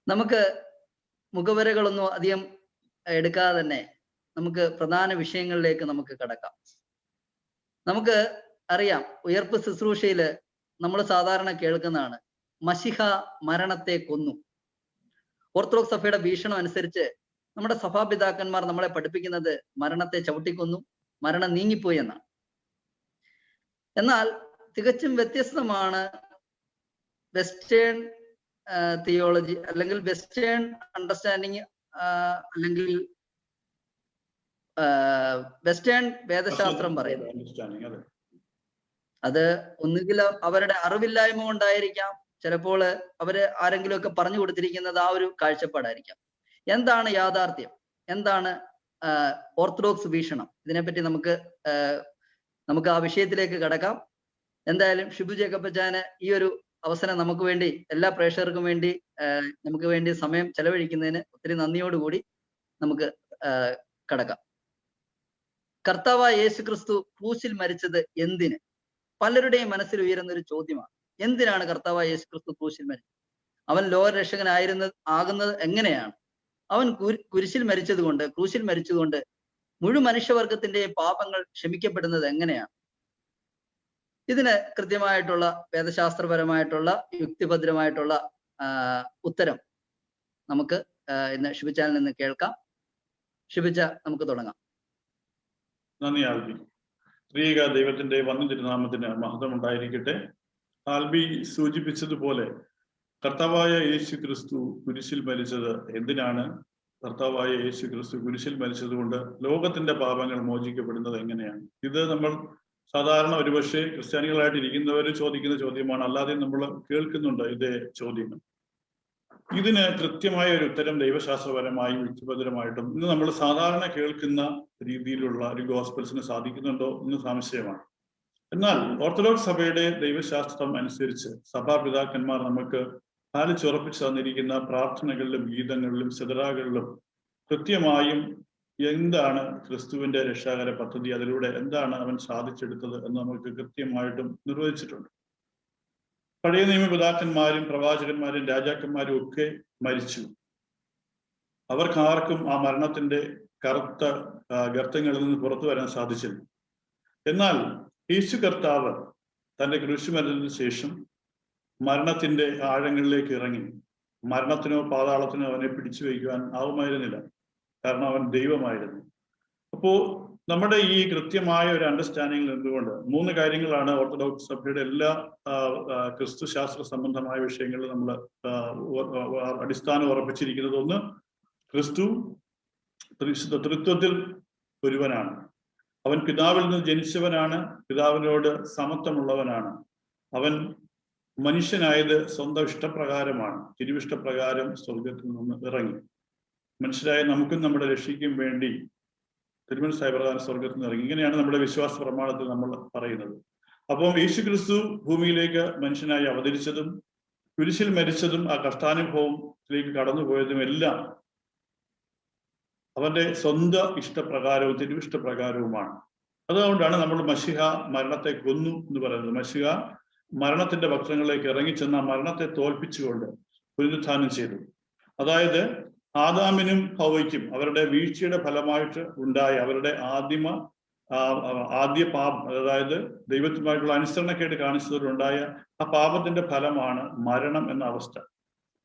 നമുക്ക് മുഖവരകളൊന്നും അധികം എടുക്കാതെ തന്നെ നമുക്ക് പ്രധാന വിഷയങ്ങളിലേക്ക് നമുക്ക് കടക്കാം. നമുക്ക് അറിയാം, ഉയർപ്പ് ശുശ്രൂഷയില് നമ്മൾ സാധാരണ കേൾക്കുന്നതാണ് മശിഹ മരണത്തെ കൊന്നു. ഓർത്തഡോക്സ് സഭയുടെ വീക്ഷണം അനുസരിച്ച് നമ്മുടെ സഭാപിതാക്കന്മാർ നമ്മളെ പഠിപ്പിക്കുന്നത് മരണത്തെ ചവിട്ടിക്കൊന്നു, മരണം നീങ്ങിപ്പോയി എന്നാണ്. എന്നാൽ തികച്ചും വ്യത്യസ്തമാണ് വെസ്റ്റേൺ തിയോളജി അല്ലെങ്കിൽ വെസ്റ്റേൺ അണ്ടർസ്റ്റാൻഡിങ് അല്ലെങ്കിൽ വെസ്റ്റേൺ വേദശാസ്ത്രം പറയുന്നത്. അത് ഒന്നുകിൽ അവരുടെ അറിവില്ലായ്മ കൊണ്ടായിരിക്കാം, ചിലപ്പോൾ അവര് ആരെങ്കിലുമൊക്കെ പറഞ്ഞു കൊടുത്തിരിക്കുന്നത് ആ ഒരു കാഴ്ചപ്പാടായിരിക്കാം. എന്താണ് യാഥാർത്ഥ്യം, എന്താണ് ഓർത്തഡോക്സ് വീക്ഷണം, ഇതിനെപ്പറ്റി നമുക്ക് ആ വിഷയത്തിലേക്ക് കടക്കാം. എന്തായാലും ഷിബു ജേക്കപ്പച്ചാന് ഈ ഒരു അവസരം നമുക്ക് വേണ്ടി, എല്ലാ പ്രേക്ഷകർക്കും വേണ്ടി നമുക്ക് വേണ്ടി സമയം ചെലവഴിക്കുന്നതിന് ഒത്തിരി നന്ദിയോടുകൂടി നമുക്ക് കടക്കാം. കർത്താവായ യേശു ക്രിസ്തു ക്രൂശിൽ മരിച്ചത് എന്തിന്? പലരുടെയും മനസ്സിൽ ഉയരുന്ന ഒരു ചോദ്യമാണ്. എന്തിനാണ് കർത്താവായ യേശു ക്രിസ്തു ക്രൂശിൽ മരിച്ചത്? അവൻ ആകുന്നത് എങ്ങനെയാണ്? അവൻ കുരിശിൽ മരിച്ചതുകൊണ്ട്, ക്രൂശിൽ മരിച്ചതുകൊണ്ട് മുഴു മനുഷ്യവർഗത്തിന്റെയും പാപങ്ങൾ ക്ഷമിക്കപ്പെടുന്നത് എങ്ങനെയാണ്? ഇതിന് കൃത്യമായിട്ടുള്ള വേദശാസ്ത്രപരമായിട്ടുള്ള യുക്തിഭദ്രമായിട്ടുള്ള ഉത്തരം നമുക്ക് ഇന്ന് ഷിബിച്ചാനിൽ നിന്ന് കേൾക്കാം. ഷിബിച്ച, നമുക്ക് തുടങ്ങാം. നന്ദി ആൽബി. ത്രിയേക ദൈവത്തിന്റെ വന്ദിതിരുനാമത്തിന് മഹത്വം ഉണ്ടായിരിക്കട്ടെ. ആൽബി സൂചിപ്പിച്ചതുപോലെ കർത്താവായ യേശു ക്രിസ്തു കുരിശിൽ മരിച്ചത് എന്തിനാണ്? കർത്താവായ യേശു ക്രിസ്തു കുരിശിൽ മരിച്ചത് കൊണ്ട് ലോകത്തിന്റെ പാപങ്ങൾ മോചിക്കപ്പെടുന്നത് എങ്ങനെയാണ്? ഇത് നമ്മൾ സാധാരണ ഒരുപക്ഷെ ക്രിസ്ത്യാനികളായിട്ട് ഇരിക്കുന്നവർ ചോദിക്കുന്ന ചോദ്യമാണ്, അല്ലാതെ നമ്മൾ കേൾക്കുന്നുണ്ട് ഇതേ ചോദ്യങ്ങൾ. ഇതിന് കൃത്യമായ ഒരു ഉത്തരം ദൈവശാസ്ത്രപരമായും യുക്തിഭദ്രമായിട്ടും ഇന്ന് നമ്മൾ സാധാരണ കേൾക്കുന്ന രീതിയിലുള്ള ഒരു ഗോസ്പൽസിന് സാധിക്കുന്നുണ്ടോ എന്ന് സംശയമാണ്. എന്നാൽ ഓർത്തഡോക്സ് സഭയുടെ ദൈവശാസ്ത്രം അനുസരിച്ച് സഭാപിതാക്കന്മാർ നമുക്ക് പാലിച്ചുറപ്പിച്ചു തന്നിരിക്കുന്ന പ്രാർത്ഥനകളിലും ഗീതങ്ങളിലും സിദറാകളിലും കൃത്യമായും എന്താണ് ക്രിസ്തുവിന്റെ രക്ഷാകര പദ്ധതി, അതിലൂടെ എന്താണ് അവൻ സാധിച്ചെടുത്തത് എന്ന് നമുക്ക് കൃത്യമായിട്ടും നിർവചിച്ചിട്ടുണ്ട്. പഴയ നിയമപിതാക്കന്മാരും പ്രവാചകന്മാരും രാജാക്കന്മാരും ഒക്കെ മരിച്ചു. അവർക്കാർക്കും ആ മരണത്തിന്റെ കറുത്ത ഗർത്തങ്ങളിൽ നിന്ന് പുറത്തു വരാൻ സാധിച്ചില്ല. എന്നാൽ യേശു കർത്താവ് തന്റെ ക്രൂശുമരണത്തിന് ശേഷം മരണത്തിന്റെ ആഴങ്ങളിലേക്ക് ഇറങ്ങി. മരണത്തിനോ പാതാളത്തിനോ അവനെ പിടിച്ചു വയ്ക്കുവാൻ ആവുമായിരുന്നില്ല, കാരണം അവൻ ദൈവമായിരുന്നു. അപ്പോ നമ്മുടെ ഈ കൃത്യമായ ഒരു അണ്ടർസ്റ്റാൻഡിങ്ങിൽ നിന്നുകൊണ്ട് 3 കാര്യങ്ങളാണ് ഓർത്തഡോക്സ് സഭയുടെ എല്ലാ ക്രിസ്തുശാസ്ത്ര സംബന്ധമായ വിഷയങ്ങളിൽ നമ്മൾ അടിസ്ഥാനം ഉറപ്പിച്ചിരിക്കുന്നത്. ഒന്ന്, ക്രിസ്തു തൃത്വത്തിൽ ഒരുവനാണ്. അവൻ പിതാവിൽ നിന്ന് ജനിച്ചവനാണ്, പിതാവിനോട് സമത്വമുള്ളവനാണ്. അവൻ മനുഷ്യനായത് സ്വന്തം ഇഷ്ടപ്രകാരമാണ്, തിരുവിഷ്ടപ്രകാരം സ്വർഗത്തിൽ നിന്ന് ഇറങ്ങി. മനുഷ്യരായ നമുക്കും നമ്മുടെ രക്ഷയ്ക്കും വേണ്ടി തിരുമനസ്സായ പ്രകാരം സ്വർഗത്തിൽ നിന്ന് ഇറങ്ങി. ഇങ്ങനെയാണ് നമ്മുടെ വിശ്വാസ പ്രമാണത്തിൽ നമ്മൾ പറയുന്നത്. അപ്പം യേശു ക്രിസ്തു ഭൂമിയിലേക്ക് മനുഷ്യനായി അവതരിച്ചതും കുരിശിൽ മരിച്ചതും ആ കഷ്ടാനുഭവത്തിലേക്ക് കടന്നുപോയതും എല്ലാം അവന്റെ സ്വന്തം ഇഷ്ടപ്രകാരവും തിരുവിഷ്ടപ്രകാരവുമാണ്. അതുകൊണ്ടാണ് നമ്മൾ മശിഹ മരണത്തെ കൊന്നു എന്ന് പറയുന്നത്. മശിഹ മരണത്തിന്റെ വക്രങ്ങളിലേക്ക് ഇറങ്ങിച്ചെന്ന മരണത്തെ തോൽപ്പിച്ചുകൊണ്ട് പുനരുത്ഥാനം ചെയ്തു. അതായത് ആദാമിനും ഹവ്വയ്ക്കും അവരുടെ വീഴ്ചയുടെ ഫലമായിട്ട് ഉണ്ടായ അവരുടെ ആദ്യ പാപം, അതായത് ദൈവത്തുമായിട്ടുള്ള അനുസരണക്കേട് കാണിച്ചതിലുണ്ടായ ആ പാപത്തിന്റെ ഫലമാണ് മരണം എന്ന അവസ്ഥ.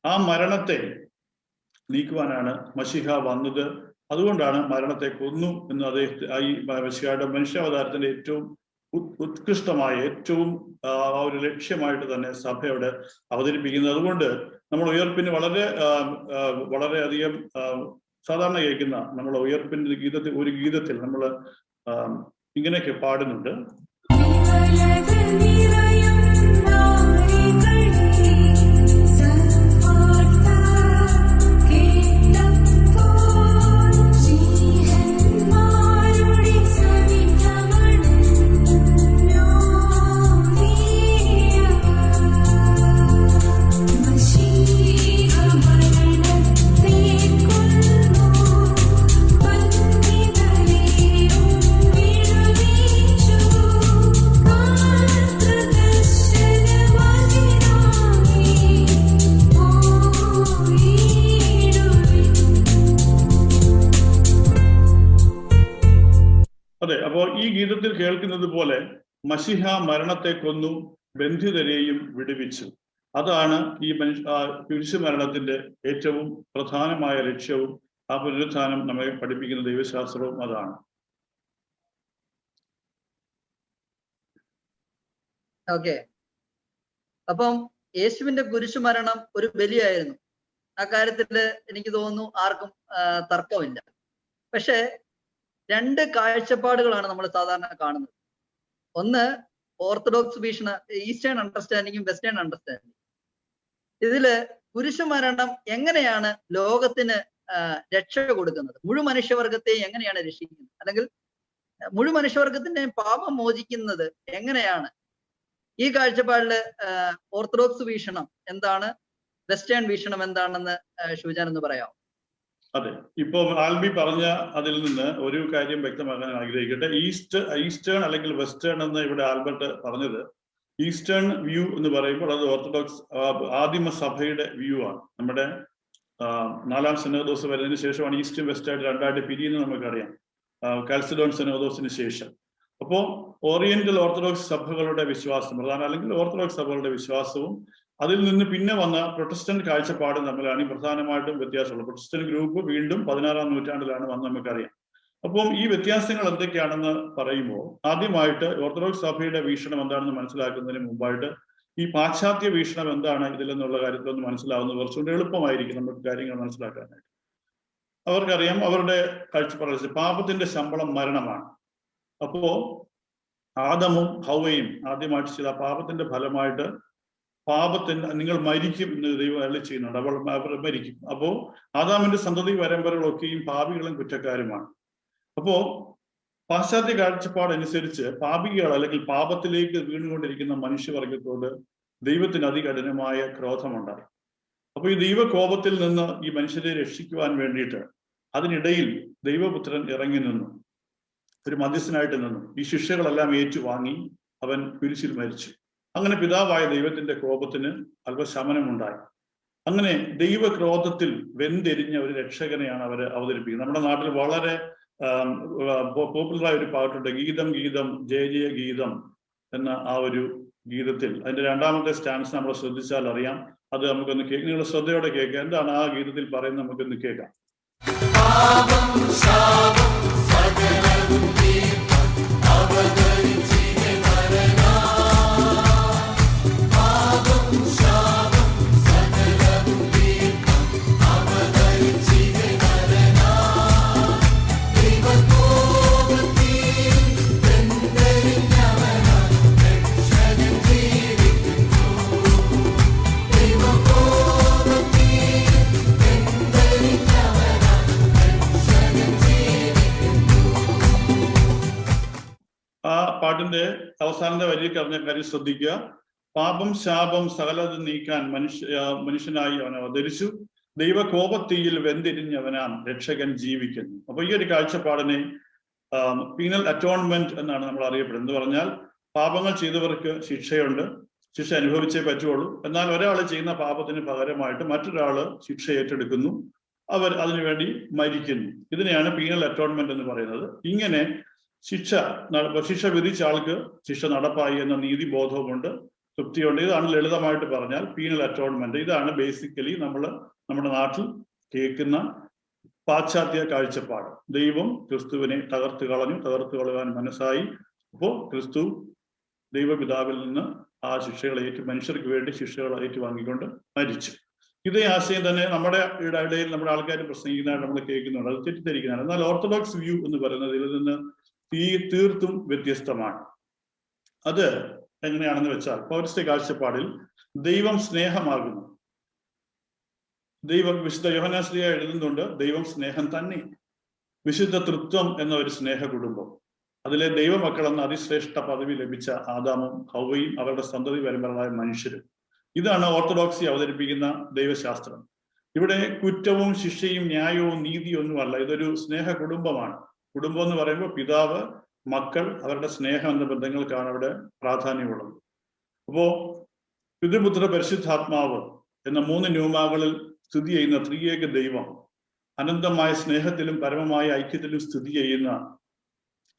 ആ മരണത്തെ നീക്കുവാനാണ് മശിഹ വന്നത്. അതുകൊണ്ടാണ് മരണത്തെ കൊന്നു എന്ന് ഈ മശിഹയുടെ മനുഷ്യാവതാരത്തിന്റെ ഏറ്റവും ഉത്കൃഷ്ടമായ ഏറ്റവും ആ ഒരു ലക്ഷ്യമായിട്ട് തന്നെ സഭയോട് അവതരിപ്പിക്കുന്നത്. അതുകൊണ്ട് നമ്മൾ ഉയർപ്പിന് വളരെയധികം സാധാരണ കേൾക്കുന്ന നമ്മൾ ഉയർപ്പിന്റെ ഒരു ഗീതത്തിൽ നമ്മൾ ഇങ്ങനെയൊക്കെ പാടുന്നുണ്ട്. Thank you. ഗീതത്തിൽ കേൾക്കുന്നത് പോലെ മശിഹ മരണത്തെ കൊന്നു, ബന്ധിതരെയും വിടുവിച്ചു. അതാണ് ഈ കുരിശു മരണത്തിന്റെ ഏറ്റവും പ്രധാനമായ ലക്ഷ്യവും ആ പുനരുത്ഥാനം നമ്മെ പഠിപ്പിക്കുന്ന ദൈവശാസ്ത്രവും അതാണ്. ഓക്കെ, അപ്പം യേശുവിന്റെ കുരിശുമരണം ഒരു ബലിയായിരുന്നു. ആ കാര്യത്തില് എനിക്ക് തോന്നുന്നു ആർക്കും തർക്കമില്ല. പക്ഷെ രണ്ട് കാഴ്ചപ്പാടുകളാണ് നമ്മൾ സാധാരണ കാണുന്നത്. ഒന്ന് ഓർത്തഡോക്സ് ഈസ്റ്റേൺ അണ്ടർസ്റ്റാൻഡിങ്ങും വെസ്റ്റേൺ അണ്ടർസ്റ്റാൻഡിങ്ങും. ഇതില് കുരിശുമരണം എങ്ങനെയാണ് ലോകത്തിന് രക്ഷ കൊടുക്കുന്നത്, മുഴു മനുഷ്യവർഗത്തെ എങ്ങനെയാണ് രക്ഷിക്കുന്നത്, അല്ലെങ്കിൽ മുഴു മനുഷ്യവർഗത്തിന്റെ പാപം മോചിക്കുന്നത് എങ്ങനെയാണ്? ഈ കാഴ്ചപ്പാടില് ഓർത്തഡോക്സ് വീക്ഷണം എന്താണ്, വെസ്റ്റേൺ വീക്ഷണം എന്താണെന്ന് ഷുജാൻ എന്ന് പറയാമോ? അതെ, ഇപ്പൊ ആൽബി പറഞ്ഞ അതിൽ നിന്ന് ഒരു കാര്യം വ്യക്തമാക്കാൻ ആഗ്രഹിക്കട്ടെ. ഈസ്റ്റേൺ അല്ലെങ്കിൽ വെസ്റ്റേൺ എന്ന് ഇവിടെ ആൽബർട്ട് പറഞ്ഞത്, ഈസ്റ്റേൺ വ്യൂ എന്ന് പറയുമ്പോൾ അത് ഓർത്തഡോക്സ് ആദിമ സഭയുടെ വ്യൂ ആണ്. നമ്മുടെ 4-ാം സിനോദോസ് വരുന്നതിന് ശേഷമാണ് ഈസ്റ്റും വെസ്റ്റായിട്ട് രണ്ടായിട്ട് പിരിയുന്നത് നമുക്കറിയാം, കാൽസിഡോൺ സിനോദോസിന് ശേഷം. അപ്പോ ഓറിയന്റൽ ഓർത്തഡോക്സ് സഭകളുടെ വിശ്വാസം അല്ലെങ്കിൽ ഓർത്തഡോക്സ് സഭകളുടെ വിശ്വാസവും അതിൽ നിന്ന് പിന്നെ വന്ന പ്രൊട്ടസ്റ്റന്റ് കാഴ്ചപ്പാടും തമ്മിലാണ് ഈ പ്രധാനമായിട്ടും വ്യത്യാസമുള്ളത്. പ്രൊട്ടസ്റ്റന്റ് ഗ്രൂപ്പ് വീണ്ടും 16-ാം നൂറ്റാണ്ടിലാണ് വന്ന് നമുക്കറിയാം. അപ്പം ഈ വ്യത്യാസങ്ങൾ എന്തൊക്കെയാണെന്ന് പറയുമ്പോൾ ആദ്യമായിട്ട് ഓർത്തഡോക്സ് സഭയുടെ വീക്ഷണം എന്താണെന്ന് മനസ്സിലാക്കുന്നതിന് മുമ്പായിട്ട് ഈ പാശ്ചാത്യ വീക്ഷണം എന്താണ് ഇതിലെന്നുള്ള കാര്യത്തിലൊന്ന് മനസ്സിലാവുന്നത് കുറച്ചുകൂടി എളുപ്പമായിരിക്കും നമുക്ക് കാര്യങ്ങൾ മനസ്സിലാക്കാനായിട്ട്. അവർക്കറിയാം, അവരുടെ കാഴ്ചപ്പാട് പാപത്തിന്റെ ശമ്പളം മരണമാണ്. അപ്പോ ആദമും ഹൗവയും ആദ്യമായിട്ട് ചെയ്ത പാപത്തിന്റെ ഫലമായിട്ട് പാപത്തിന് നിങ്ങൾ മരിക്കും എന്ന് ദൈവം അരുളി ചെയ്യുന്നുണ്ട്. അവർ മരിക്കും. അപ്പോ ആദാമിന്റെ സന്തതി പരമ്പരകളൊക്കെയും പാപികളും കുറ്റക്കാരുമാണ്. അപ്പോ പാശ്ചാത്യ കാഴ്ചപ്പാടനുസരിച്ച് പാപികൾ അല്ലെങ്കിൽ പാപത്തിലേക്ക് വീണുകൊണ്ടിരിക്കുന്ന മനുഷ്യവർഗത്തോട് ദൈവത്തിന് അതികഠിനമായ ക്രോധമുണ്ടായി. അപ്പൊ ഈ ദൈവകോപത്തിൽ നിന്ന് ഈ മനുഷ്യരെ രക്ഷിക്കുവാൻ വേണ്ടിയിട്ട് അതിനിടയിൽ ദൈവപുത്രൻ ഇറങ്ങി നിന്നു, ഒരു മധ്യസ്ഥനായിട്ട് നിന്നു. ഈ ശിക്ഷകളെല്ലാം ഏറ്റുവാങ്ങി അവൻ കുരിശിൽ മരിച്ചു. അങ്ങനെ പിതാവായ ദൈവത്തിന്റെ കോപത്തിന് അല്പശമനമുണ്ടായി. അങ്ങനെ ദൈവക്രോധത്തിൽ വെന്തെരിഞ്ഞ ഒരു രക്ഷകനെയാണ് അവർ അവതരിപ്പിക്കുന്നത്. നമ്മുടെ നാട്ടിൽ വളരെ പോപ്പുലറായ ഒരു പാട്ടുണ്ട്, ഗീതം ഗീതം ജയ ജയ ഗീതം എന്ന ആ ഒരു ഗീതത്തിൽ അതിന്റെ 2ാമത്തെ സ്റ്റാൻസ് നമ്മൾ ശ്രദ്ധിച്ചാൽ അറിയാം. അത് നമുക്കൊന്ന് നിങ്ങൾ ശ്രദ്ധയോടെ കേൾക്കാം. എന്താണ് ആ ഗീതത്തിൽ പറയുന്നത് നമുക്കൊന്ന് കേൾക്കാം. പാട്ടിന്റെ അവസാനത്തെ വരിയിൽ പറഞ്ഞ കാര്യം ശ്രദ്ധിക്കുക. പാപം ശാപം സകലത് നീക്കാൻ മനുഷ്യനായി അവൻ അവതരിച്ചു, ദൈവകോപത്തീയിൽ വെന്തിരിഞ്ഞവനാം രക്ഷകൻ ജീവിക്കുന്നു. അപ്പൊ ഈ ഒരു കാഴ്ചപ്പാടിനെ പീനൽ അറ്റോൺമെന്റ് എന്നാണ് നമ്മൾ അറിയപ്പെടുന്നത്. എന്ന് പറഞ്ഞാൽ പാപങ്ങൾ ചെയ്തവർക്ക് ശിക്ഷയുണ്ട്, ശിക്ഷ അനുഭവിച്ചേ പറ്റുള്ളൂ. എന്നാൽ ഒരാൾ ചെയ്യുന്ന പാപത്തിന് പകരമായിട്ട് മറ്റൊരാള് ശിക്ഷ ഏറ്റെടുക്കുന്നു, അവർ അതിനുവേണ്ടി മരിക്കുന്നു. ഇതിനെയാണ് പീനൽ അറ്റോൺമെന്റ് എന്ന് പറയുന്നത്. ഇങ്ങനെ ശിക്ഷ വിധിച്ച ആൾക്ക് ശിക്ഷ നടപ്പായി എന്ന നീതിബോധവുമുണ്ട്, തൃപ്തിയുണ്ട്. ഇതാണ് ലളിതമായിട്ട് പറഞ്ഞാൽ പീനൽ അറ്റോൺമെന്റ്. ഇതാണ് ബേസിക്കലി നമ്മുടെ നാട്ടിൽ കേൾക്കുന്ന പാശ്ചാത്യ കാഴ്ചപ്പാട്. ദൈവം ക്രിസ്തുവിനെ തകർത്തു കളയാൻ മനസ്സായി. അപ്പോ ക്രിസ്തു ദൈവപിതാവിൽ നിന്ന് ആ മനുഷ്യർക്ക് വേണ്ടി ശിക്ഷകൾ ഏറ്റുവാങ്ങിക്കൊണ്ട് മരിച്ചു. ഇതേ ആശയം തന്നെ നമ്മുടെ ഇടയിൽ നമ്മുടെ ആൾക്കാർ പ്രസംഗിക്കുന്നതായിട്ട് നമ്മൾ കേൾക്കുന്നുണ്ട്. അത് തെറ്റിദ്ധരിക്കുന്നതാണ്. എന്നാൽ ഓർത്തഡോക്സ് വ്യൂ എന്ന് പറയുന്നത് ഇതിൽ നിന്ന് തീർത്തും വ്യത്യസ്തമാണ്. അത് എങ്ങനെയാണെന്ന് വെച്ചാൽ പൗരസ്ത്യ കാഴ്ചപ്പാടിൽ ദൈവം സ്നേഹമാകുന്നു. വിശുദ്ധ യോഹന്നാൻ ശ്ലീഹ എഴുതുന്നുണ്ട്, ദൈവം സ്നേഹം തന്നെ. വിശുദ്ധ തൃത്വം എന്ന ഒരു സ്നേഹ കുടുംബം, അതിലെ ദൈവമക്കൾ എന്ന അതിശ്രേഷ്ഠ പദവി ലഭിച്ച ആദാമും ഹൗവയും അവരുടെ സന്തതി പരമ്പരകളായ മനുഷ്യരും. ഇതാണ് ഓർത്തഡോക്സി അവതരിപ്പിക്കുന്ന ദൈവശാസ്ത്രം. ഇവിടെ കുറ്റവും ശിക്ഷയും ന്യായവും നീതിയും ഒന്നുമല്ല, ഇതൊരു സ്നേഹ കുടുംബമാണ്. കുടുംബം എന്ന് പറയുമ്പോൾ പിതാവ്, മക്കൾ, അവരുടെ സ്നേഹം എന്ന ബന്ധങ്ങൾക്കാണ് അവിടെ പ്രാധാന്യമുള്ളത്. അപ്പോ പിതൃപുത്ര പരിശുദ്ധാത്മാവ് എന്ന 3 ന്യൂമാകളിൽ സ്ഥിതി ചെയ്യുന്ന ത്രിയേക ദൈവം അനന്തമായ സ്നേഹത്തിലും പരമമായ ഐക്യത്തിലും സ്ഥിതി ചെയ്യുന്ന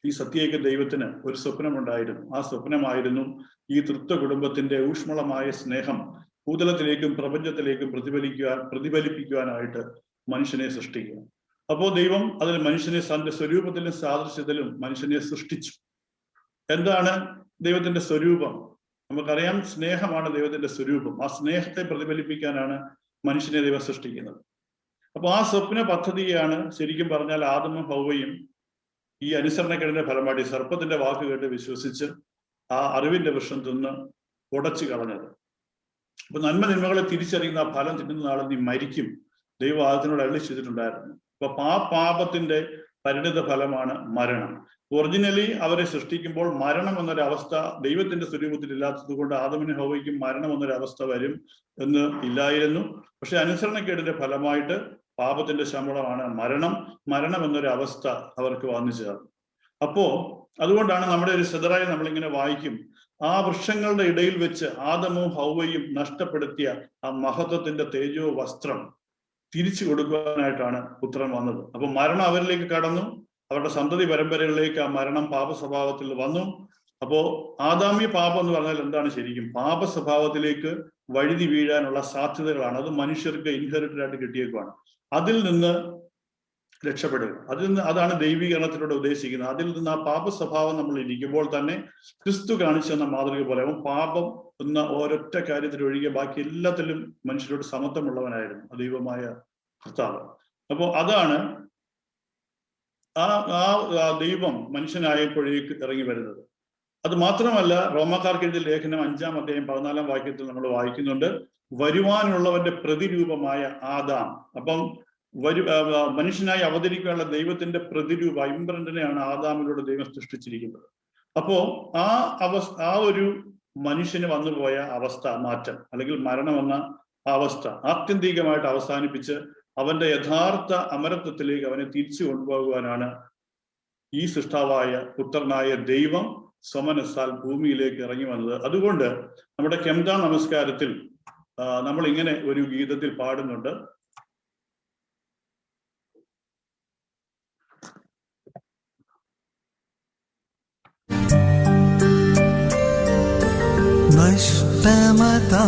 ഈ സത്യേക ദൈവത്തിന് ഒരു സ്വപ്നമുണ്ടായിരുന്നു. ആ സ്വപ്നമായിരുന്നു ഈ തൃത്വ കുടുംബത്തിന്റെ ഊഷ്മളമായ സ്നേഹം ഭൂതലത്തിലേക്കും പ്രപഞ്ചത്തിലേക്കും പ്രതിഫലിപ്പിക്കുവാനായിട്ട് മനുഷ്യനെ സൃഷ്ടിക്കുക. അപ്പോൾ ദൈവം അതിൽ മനുഷ്യനെ തന്റെ സ്വരൂപത്തിലും സാദൃശ്യത്തിലും മനുഷ്യനെ സൃഷ്ടിച്ചു. എന്താണ് ദൈവത്തിന്റെ സ്വരൂപം? നമുക്കറിയാം, സ്നേഹമാണ് ദൈവത്തിന്റെ സ്വരൂപം. ആ സ്നേഹത്തെ പ്രതിഫലിപ്പിക്കാനാണ് മനുഷ്യനെ ദൈവം സൃഷ്ടിക്കുന്നത്. അപ്പൊ ആ സ്വപ്ന പദ്ധതിയാണ് ശരിക്കും പറഞ്ഞാൽ ആദമും ഹൗവയും ഈ അനുസരണക്കേടിന്റെ ഫലമായിട്ട് സർപ്പത്തിന്റെ വാക്ക് കേട്ട് വിശ്വസിച്ച് ആ അറിവിന്റെ വൃക്ഷം തിന്ന് ഉടച്ചു കളഞ്ഞത്. അപ്പൊ നന്മ തിന്മകളെ തിരിച്ചറിയുന്ന ആ ഫലം തിന്നുന്ന നാളെ നീ മരിക്കും, ദൈവം ആദത്തിനോട് അരുളി ചെയ്തിട്ടുണ്ടായിരുന്നു. അപ്പൊ പാപത്തിന്റെ പരിണിത ഫലമാണ് മരണം. ഒറിജിനലി അവരെ സൃഷ്ടിക്കുമ്പോൾ മരണം എന്നൊരവസ്ഥ ദൈവത്തിന്റെ സ്വരൂപത്തിൽ ഇല്ലാത്തത് കൊണ്ട് ആദമിനും ഹൗവയ്ക്കും മരണം എന്നൊരവസ്ഥ വരും എന്ന് ഇല്ലായിരുന്നു. പക്ഷെ അനുസരണക്കേടിന്റെ ഫലമായിട്ട് പാപത്തിന്റെ ശമ്പളമാണ് മരണം എന്നൊരവസ്ഥ അവർക്ക് വന്നു ചേർന്നു. അപ്പോ അതുകൊണ്ടാണ് നമ്മുടെ ഒരു സെദറായി നമ്മളിങ്ങനെ വായിക്കും, ആ വൃക്ഷങ്ങളുടെ ഇടയിൽ വെച്ച് ആദമും ഹൗവയും നഷ്ടപ്പെടുത്തിയ ആ മഹത്വത്തിന്റെ തേജോ വസ്ത്രം തിരിച്ചു കൊടുക്കുവാനായിട്ടാണ് പുത്രൻ വന്നത്. അപ്പൊ മരണം അവരിലേക്ക് കടന്നു, അവരുടെ സന്തതി പരമ്പരകളിലേക്ക് ആ മരണം പാപ സ്വഭാവത്തിൽ വന്നു. അപ്പോ ആദാമി പാപം എന്ന് പറഞ്ഞാൽ എന്താണ്? ശരിക്കും പാപ സ്വഭാവത്തിലേക്ക് വഴുതി വീഴാനുള്ള സാധ്യതകളാണ്. അത് മനുഷ്യർക്ക് ഇൻഹെറിറ്റഡ് ആയിട്ട് കിട്ടിയേക്കുവാണ്. അതിൽ നിന്ന് രക്ഷപ്പെടുക, അതാണ് ദൈവീകരണത്തിലൂടെ ഉദ്ദേശിക്കുന്നത്. അതിൽ നിന്ന് ആ പാപ സ്വഭാവം നമ്മൾ ഇരിക്കുമ്പോൾ തന്നെ ക്രിസ്തു കാണിച്ചു തന്ന മാതൃക പോലെ അവൻ പാപം എന്ന ഒരൊറ്റ കാര്യത്തിലൊഴികെ ബാക്കി എല്ലാത്തിലും മനുഷ്യരോട് സമത്വമുള്ളവനായിരുന്നു ദൈവമായ കർത്താവ്. അപ്പോൾ അതാണ് ആ ദൈവം മനുഷ്യനായപ്പോഴേക്ക് ഇറങ്ങി വരുന്നത്. അത് മാത്രമല്ല, റോമാക്കാർക്ക് എഴുതിയ ലേഖനം 5-ാം അധ്യായം 14-ാം വാക്യത്തിൽ നമ്മൾ വായിക്കുന്നുണ്ട്, വരുവാനുള്ളവന്റെ പ്രതിരൂപമായ ആദാം. അപ്പം മനുഷ്യനായി അവതരിക്കാനുള്ള ദൈവത്തിന്റെ പ്രതിരൂപ ഇംപ്രന്റിനെയാണ് ആദാമിലൂടെ ദൈവം സൃഷ്ടിച്ചിരിക്കുന്നത്. അപ്പോ ആ ഒരു മനുഷ്യന് വന്നുപോയ അവസ്ഥ മാറ്റം അല്ലെങ്കിൽ മരണം എന്ന അവസ്ഥ ആത്യന്തികമായിട്ട് അവസാനിപ്പിച്ച് അവന്റെ യഥാർത്ഥ അമരത്വത്തിലേക്ക് അവനെ തിരിച്ചു കൊണ്ടുപോകുവാനാണ് ഈ സൃഷ്ടാവായ പുത്രനായ ദൈവം സ്വമനസ്സാൽ ഭൂമിയിലേക്ക് ഇറങ്ങി വന്നത്. അതുകൊണ്ട് നമ്മുടെ കെംദാ നമസ്കാരത്തിൽ നമ്മൾ ഇങ്ങനെ ഒരു ഗീതത്തിൽ പാടുന്നുണ്ട്, നഷ്ടമതാ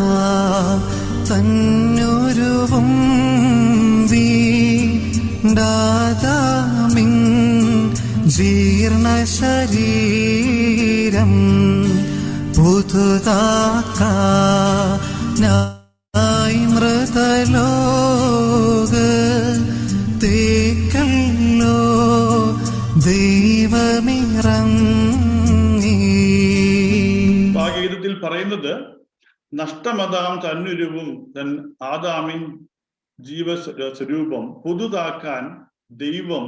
തന്നുരുവും വീണ്ടാതാമിൻ ജീർണ ശരീരം പുതുതാക്കാനായി മൃതലോക തേക്കല്ലോ ദൈവമിറങ്ങി. ആ ഗീതത്തിൽ പറയുന്നത്, നഷ്ടമതാം തന്നുരുവും ആദാമിൻ ജീവസ്വരൂപം പുതുതാക്കാൻ ദൈവം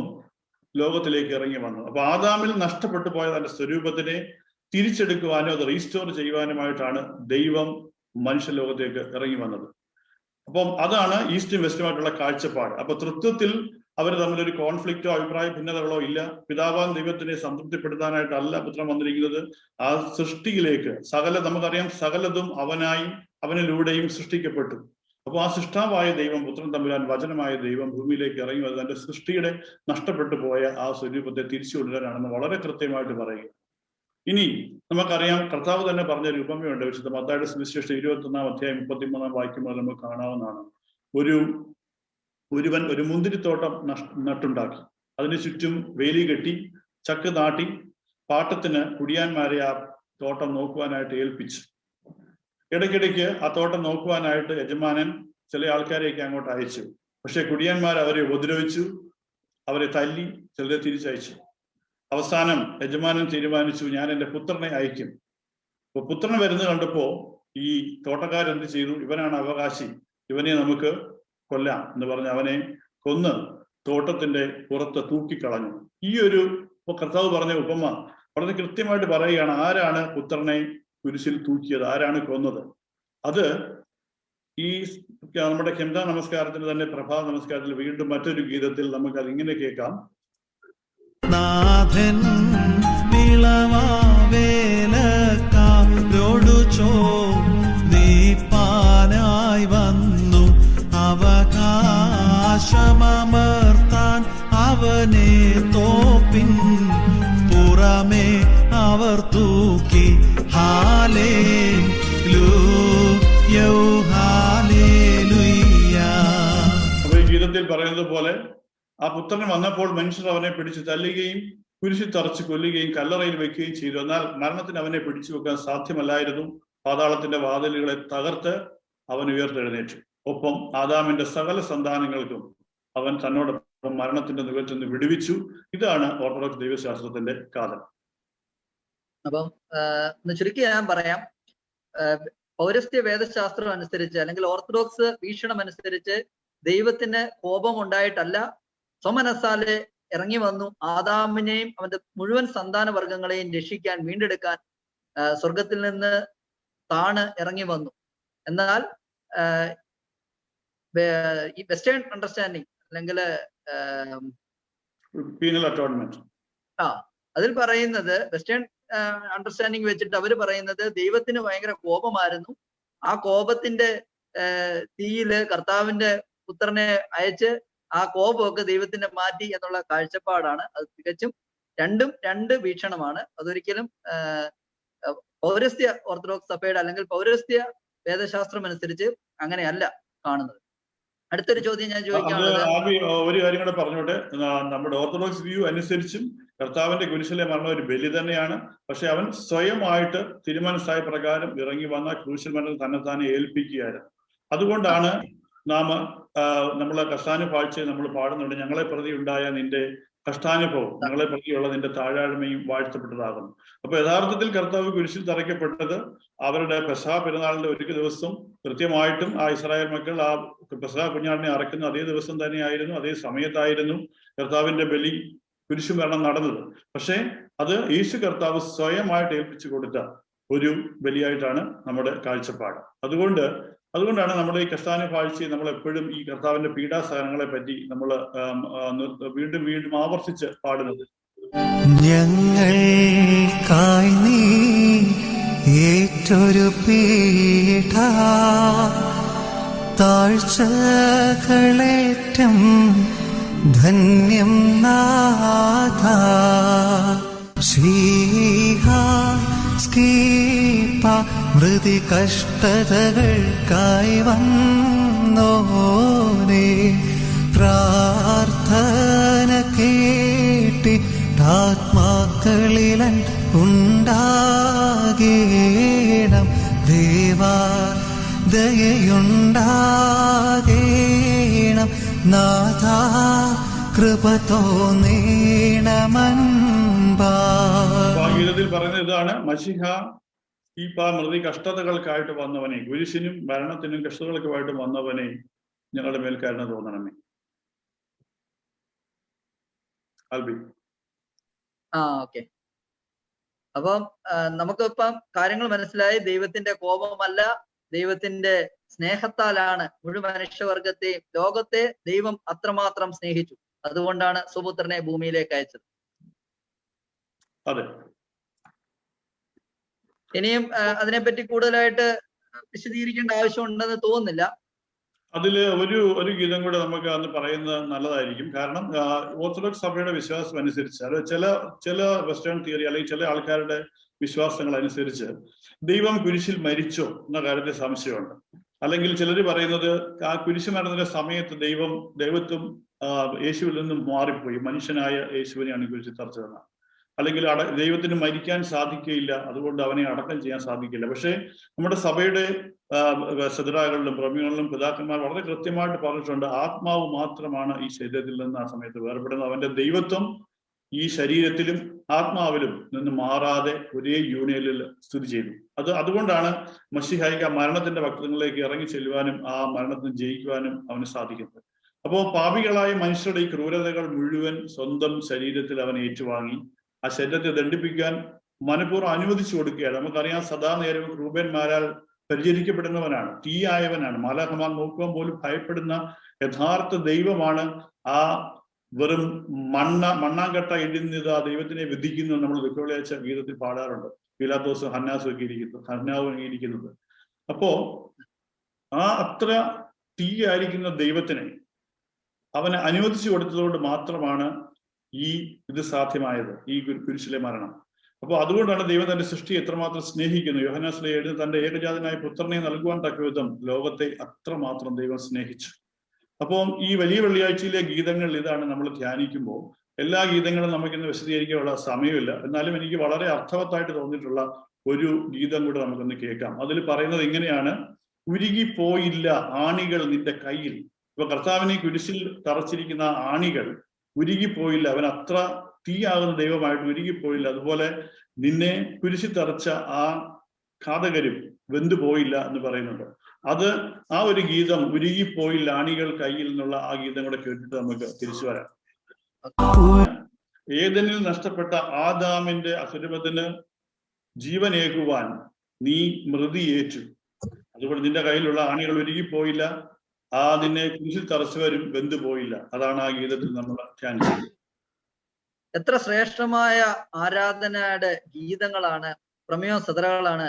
ലോകത്തിലേക്ക് ഇറങ്ങി വന്നു. അപ്പൊ ആദാമിൽ നഷ്ടപ്പെട്ടു പോയ തന്റെ സ്വരൂപത്തിനെ തിരിച്ചെടുക്കുവാനോ അത് റീസ്റ്റോർ ചെയ്യുവാനുമായിട്ടാണ് ദൈവം മനുഷ്യലോകത്തേക്ക് ഇറങ്ങി വന്നത്. അപ്പം അതാണ് ഈസ്റ്റും വെസ്റ്റുമായിട്ടുള്ള കാഴ്ചപ്പാട്. അപ്പൊ തൃത്വത്തിൽ അവർ തമ്മിലൊരു കോൺഫ്ലിക്റ്റോ അഭിപ്രായ ഭിന്നതകളോ ഇല്ല. പിതാവാൻ ദൈവത്തിനെ സംതൃപ്തിപ്പെടുത്താനായിട്ടല്ല പുത്രൻ വന്നിരിക്കുന്നത്. ആ സൃഷ്ടിയിലേക്ക് നമുക്കറിയാം സകലതും അവനിലൂടെയും സൃഷ്ടിക്കപ്പെട്ടു. അപ്പോൾ ആ സൃഷ്ടാവായ ദൈവം പുത്രൻ തമ്പുരാൻ വചനമായ ദൈവം ഭൂമിയിലേക്ക് ഇറങ്ങി വന്നത് തന്റെ സൃഷ്ടിയുടെ നഷ്ടപ്പെട്ടു പോയ ആ സ്വരൂപത്തെ തിരിച്ചു കൊണ്ടുവരാനാണെന്ന് വളരെ കൃത്യമായിട്ട് പറയുക. ഇനി നമുക്കറിയാം, കർത്താവ് തന്നെ പറഞ്ഞൊരു ഉപമയുണ്ട്. വിശുദ്ധ മത്തായിയുടെ സുവിശേഷം 21-ാം അധ്യായം 33-ാം വാക്യം മുതൽ നമുക്ക് കാണാവുന്നതാണ്. ഒരുവൻ ഒരു മുന്തിരിത്തോട്ടം നട്ടുണ്ടാക്കി, അതിന് ചുറ്റും വേലി കെട്ടി, ചക്ക് നാട്ടി, പാട്ടത്തിന് കുടിയാന്മാരെ ആ തോട്ടം നോക്കുവാനായിട്ട് ഏൽപ്പിച്ചു. ഇടയ്ക്കിടയ്ക്ക് ആ തോട്ടം നോക്കുവാനായിട്ട് യജമാനൻ ചില ആൾക്കാരെയൊക്കെ അങ്ങോട്ട് അയച്ചു. പക്ഷെ കുടിയാന്മാർ അവരെ ഉപദ്രവിച്ചു, അവരെ തല്ലി, ചിലരെ തിരിച്ചയച്ചു. അവസാനം യജമാനൻ തീരുമാനിച്ചു, ഞാൻ എൻ്റെ പുത്രനെ അയക്കും. അപ്പൊ പുത്രൻ വരുന്നത് കണ്ടപ്പോ ഈ തോട്ടക്കാരെന്ത് ചെയ്തു? ഇവനാണ് അവകാശി, ഇവനെ നമുക്ക് കൊല്ലാം എന്ന് പറഞ്ഞ് അവനെ കൊന്ന് തോട്ടത്തിന്റെ പുറത്ത് തൂക്കിക്കളഞ്ഞു. ഈ ഒരു കർത്താവ് പറഞ്ഞ ഉപമ വളരെ കൃത്യമായിട്ട് പറയുകയാണ്, ആരാണ് പുത്രനെ കുരിശിൽ തൂക്കിയത്, ആരാണ് കൊന്നത്. അത് ഈ നമ്മുടെ കെംദാ നമസ്കാരത്തിന് തന്നെ പ്രഭാത നമസ്കാരത്തിൽ വീണ്ടും മറ്റൊരു ഗീതത്തിൽ നമുക്ക് അതിങ്ങനെ കേൾക്കാം. നാഥൻ നിളവാവേലക്കാരോടു ചോദിപ്പാനായി വന്നു, അവകാശമമർത്താൻ അവനെ തോപ്പിൻ പുറ പറയുന്നത് പോലെ ആ പുത്രൻ വന്നപ്പോൾ മനുഷ്യർ അവനെ പിടിച്ചു തല്ലുകയും കുരിശിൽ തറച്ച് കൊല്ലുകയും കല്ലറയിൽ വെക്കുകയും ചെയ്തു. എന്നാൽ മരണത്തിന് അവനെ പിടിച്ചു വെക്കാൻ സാധ്യമല്ലായിരുന്നു. പാതാളത്തിന്റെ വാതിലുകളെ തകർത്ത് അവൻ ഉയർത്തെഴുന്നേറ്റു. ഒപ്പം ആദാമിന്റെ സകല സന്താനങ്ങൾക്കും അവൻ തന്നോടൊപ്പം മരണത്തിന്റെ നികത്തിൽ നിന്ന് വിടുവിച്ചു. ഇതാണ് ഓർത്തഡോക്സ് ദൈവശാസ്ത്രത്തിന്റെ കാലം. അപ്പം ഒന്ന് ചുരുക്കി ഞാൻ പറയാം, പൗരസ്ത്യ വേദശാസ്ത്രം അനുസരിച്ച് അല്ലെങ്കിൽ ഓർത്തഡോക്സ് വീക്ഷണം അനുസരിച്ച് ദൈവത്തിന് കോപം ഉണ്ടായിട്ടല്ല, സ്വമനസാലെ ഇറങ്ങി വന്നു ആദാമിനെയും അവന്റെ മുഴുവൻ സന്താന വർഗങ്ങളെയും രക്ഷിക്കാൻ, വീണ്ടെടുക്കാൻ സ്വർഗത്തിൽ നിന്ന് താണ് ഇറങ്ങി വന്നു. എന്നാൽ ഈ വെസ്റ്റേൺ അണ്ടർസ്റ്റാൻഡിങ് അല്ലെങ്കിൽ പീനൽ അറ്റോൺമെന്റ് അതിൽ പറയുന്നത്, വെസ്റ്റേൺ അണ്ടർസ്റ്റാൻഡിങ് വെച്ചിട്ട് അവർ പറയുന്നത് ദൈവത്തിന് ഭയങ്കര കോപമായിരുന്നു. ആ കോപത്തിന്റെ തീയില് കർത്താവിന്റെ പുത്രനെ അയച്ച് ആ കോപമൊക്കെ ദൈവത്തിന്റെ മാറ്റി എന്നുള്ള കാഴ്ചപ്പാടാണ്. അത് തികച്ചും രണ്ട് വീക്ഷണമാണ്. അതൊരിക്കലും പൗരസ്ത്യ ഓർത്തഡോക്സ് സഭയുടെ അല്ലെങ്കിൽ പൗരസ്ത്യ വേദശാസ്ത്രം അനുസരിച്ച് അങ്ങനെയല്ല കാണുന്നത്. അടുത്തൊരു ചോദ്യം ഞാൻ ചോദിക്കാനുള്ളത്, ഒരു കാര്യം കൂടെ പറഞ്ഞോട്ടെ. നമ്മുടെ ഓർത്തഡോക്സ് വ്യൂ അനുസരിച്ചും കർത്താവിന്റെ കുരിശിലെ മരണം ഒരു ബലി തന്നെയാണ്. പക്ഷെ അവൻ സ്വയമായിട്ട് തീരുമാനസ്ഥായ പ്രകാരം ഇറങ്ങി വന്ന ക്രൂശിൽ മരണം തന്നെത്താനെ ഏൽപ്പിക്കുകയായിരുന്നു. അതുകൊണ്ടാണ് നമ്മളെ കഷ്ടാനുഭവിച്ച് നമ്മൾ പാടുന്നുണ്ട്, ഞങ്ങളെ പ്രതി ഉണ്ടായ നിന്റെ കഷ്ടാനുഭവം, ഞങ്ങളെ പ്രതിയുള്ള നിന്റെ താഴാഴ്മയും വാഴ്ത്തപ്പെട്ടതാകുന്നു. അപ്പൊ യഥാർത്ഥത്തിൽ കർത്താവ് കുരിശിൽ തറയ്ക്കപ്പെട്ടത് അവരുടെ പെസഹ പെരുന്നാളിന്റെ ഒരു ദിവസം കൃത്യമായിട്ടും ആ ഇസ്രായേൽ മക്കൾ ആ പെസഹ കുഞ്ഞാടിനെ അറക്കുന്ന അതേ ദിവസം തന്നെയായിരുന്നു, അതേ സമയത്തായിരുന്നു കർത്താവിന്റെ ബലി കുരിശു മരണം നടന്നത്. പക്ഷേ അത് യേശു കർത്താവ് സ്വയമായിട്ട് ഏൽപ്പിച്ചു കൊടുത്ത ഒരു ബലിയായിട്ടാണ് നമ്മുടെ കാഴ്ചപ്പാട്. അതുകൊണ്ടാണ് നമ്മുടെ ഈ കഷ്ടാനുഭവിച്ച് നമ്മൾ എപ്പോഴും ഈ കർത്താവിന്റെ പീഡാസഹനങ്ങളെ പറ്റി നമ്മൾ വീണ്ടും ആവർത്തിച്ച് പാടുന്നത്. ഞങ്ങൾക്കായി നീ ഏറ്റൊരു പീഡ, താഴ്ചകളേറ്റം ധന്യം നാഥ, മൃതി കഷ്ടതകൾക്കായി വന്നോരേ, പ്രാർത്ഥന കേട്ടിട്ടാത്മാക്കളിലൻ ഉണ്ടാകേണം ദേവാ, ദയയുണ്ടാകേണം നാഥാ, കൃപ തോന്നേണമൻപാ. പറയുന്നത് ഇതാണ്, മശിഹ ഈ മൃതി കഷ്ടതകൾക്കായിട്ട് വന്നവനെ, കുരിശിനും മരണത്തിനും കഷ്ടതകൾക്കുമായിട്ട് വന്നവനെ ഞങ്ങളുടെ മേൽ കരുണ തോന്നണമേ. ആൽബി. ഓക്കെ. അപ്പം നമുക്കിപ്പം കാര്യങ്ങൾ മനസ്സിലായി. ദൈവത്തിന്റെ കോപമല്ല, ദൈവത്തിന്റെ സ്നേഹത്താലാണ് മുഴുവൻ മനുഷ്യവർഗത്തെയും ലോകത്തെ ദൈവം അത്രമാത്രം സ്നേഹിച്ചു. അതുകൊണ്ടാണ് സുപുത്രനെ ഭൂമിയിലേക്ക് അയച്ചത്. അതെ. ഇനിയും അതിനെപ്പറ്റി കൂടുതലായിട്ട് വിശദീകരിക്കേണ്ട ആവശ്യമുണ്ടെന്ന് തോന്നുന്നില്ല. അതില് ഒരു ഗീതം കൂടെ നമുക്ക് അന്ന് പറയുന്നത് നല്ലതായിരിക്കും. കാരണം ഓർത്തഡോക്സ് സഭയുടെ വിശ്വാസം അനുസരിച്ച്, അത് ചില വെസ്റ്റേൺ തിയറി അല്ലെങ്കിൽ ചില ആൾക്കാരുടെ വിശ്വാസങ്ങൾ അനുസരിച്ച് ദൈവം കുരിശിൽ മരിച്ചോ എന്ന കാര്യത്തിൽ സംശയമുണ്ട്. അല്ലെങ്കിൽ ചിലർ പറയുന്നത് ആ കുരിശ് മരണത്തിന്റെ സമയത്ത് ദൈവത്വം യേശുവിൽ നിന്നും മാറിപ്പോയി, മനുഷ്യനായ യേശുവിനെയാണ് കുരിശിൽ തറച്ചതെന്നാണ്. അല്ലെങ്കിൽ ദൈവത്തിന് മരിക്കാൻ സാധിക്കുകയില്ല, അതുകൊണ്ട് അവനെ അടക്കം ചെയ്യാൻ സാധിക്കില്ല. പക്ഷേ നമ്മുടെ സഭയുടെ സദരാകളിലും പ്രമേയങ്ങളിലും പിതാക്കന്മാർ വളരെ കൃത്യമായിട്ട് പറഞ്ഞിട്ടുണ്ട്, ആത്മാവ് മാത്രമാണ് ഈ ശരീരത്തിൽ നിന്ന് ആ സമയത്ത് വേർപെടുന്നത്. അവന്റെ ദൈവത്വം ഈ ശരീരത്തിലും ആത്മാവിലും നിന്ന് മാറാതെ ഒരേ യൂണിയനിൽ സ്ഥിതി ചെയ്തു. അതുകൊണ്ടാണ് മശിഹായിക്ക് ആ മരണത്തിന്റെ വക്തങ്ങളിലേക്ക് ഇറങ്ങി ചെല്ലുവാനും ആ മരണത്തിന് ജയിക്കുവാനും അവന് സാധിക്കുന്നത്. അപ്പോൾ പാപികളായ മനുഷ്യരുടെ ഈ ക്രൂരതകൾ മുഴുവൻ സ്വന്തം ശരീരത്തിൽ അവൻ ഏറ്റുവാങ്ങി ആ ശരീരത്തെ ദണ്ഡിപ്പിക്കാൻ മനഃപൂർവ്വം അനുവദിച്ചു കൊടുക്കുകയാണ്. നമുക്കറിയാം, സദാ നേരവും ക്രൂപന്മാരാൽ പരിചരിക്കപ്പെടുന്നവനാണ്, തീയായവനാണ്, മാലാഖമാർ നോക്കുവാൻ പോലും ഭയപ്പെടുന്ന യഥാർത്ഥ ദൈവമാണ്. ആ വെറും മണ്ണാങ്കട്ട ഇടുന്നത് ആ ദൈവത്തിനെ വിധിക്കുന്നു. നമ്മൾ ദുഃഖവെള്ളിയാഴ്ച ഗീതത്തിൽ പാടാറുണ്ട്, പീലാത്തോസും ഹന്നാസും ഒക്കെ ഹന്നാവും ഇരിക്കുന്നത്. അപ്പോ ആ അത്ര തീയായിരിക്കുന്ന ദൈവത്തിനെ അവന് അനുവദിച്ചു കൊടുത്തതുകൊണ്ട് മാത്രമാണ് ഇത് സാധ്യമായത്, ഈ കുരിശിലെ മരണം. അപ്പോൾ അതുകൊണ്ടാണ് ദൈവം തന്റെ സൃഷ്ടി എത്രമാത്രം സ്നേഹിക്കുന്നു. യോഹന്നാൻ എഴുതി തന്റെ ഏകജാതനായ പുത്രനെ നൽകുവാൻ തക്കവിധം ലോകത്തെ അത്രമാത്രം ദൈവം സ്നേഹിച്ചു. അപ്പം ഈ വലിയ വെള്ളിയാഴ്ചയിലെ ഗീതങ്ങൾ ഇതാണ് നമ്മൾ ധ്യാനിക്കുമ്പോൾ. എല്ലാ ഗീതങ്ങളും നമുക്കിന്ന് വിശദീകരിക്കാനുള്ള സമയമില്ല. എന്നാലും എനിക്ക് വളരെ അർത്ഥവത്തായിട്ട് തോന്നിയിട്ടുള്ള ഒരു ഗീതം കൂടെ നമുക്കൊന്ന് കേൾക്കാം. അതിൽ പറയുന്നത് ഇങ്ങനെയാണ്: ഉരുകിപ്പോയില്ല ആണികൾ നിന്റെ കയ്യിൽ. ഇപ്പൊ കർത്താവിനെ കുരിശിൽ തറച്ചിരിക്കുന്ന ആണികൾ ഉരുകിപ്പോയില്ല. അവൻ അത്ര തീയാകുന്ന ദൈവമായിട്ട് ഉരുകിപ്പോയില്ല. അതുപോലെ നിന്നെ കുരിശിൽ തറച്ച ആ ഘാതകരും വെന്തുപോയില്ല എന്ന് പറയുന്നുണ്ട്. അത് ആ ഒരു ഗീതം, ഉരുകിപ്പോയില്ല ആണികൾ കയ്യിൽ എന്നുള്ള ആ ഗീതം കൂടെ കേട്ടിട്ട് നമുക്ക് തിരിച്ചു വരാം. ഏദനിൽ നഷ്ടപ്പെട്ട ആദാമിന്റെ അസുരത്തിന് ജീവനേകുവാൻ നീ മൃതിയേറ്റു. അതുകൊണ്ട് നിന്റെ കയ്യിലുള്ള ആണികൾ ഉരുകിപ്പോയില്ല, ആ നിന്നെ കുരിശിൽ തറച്ചവരും വെന്തുപോയില്ല. അതാണ് ആ ഗീതത്തിൽ നമ്മൾ ധ്യാനിച്ചത്. എത്ര ശ്രേഷ്ഠമായ ആരാധനയുടെ ഗീതങ്ങളാണ്, പ്രമേയ സദറകളാണ്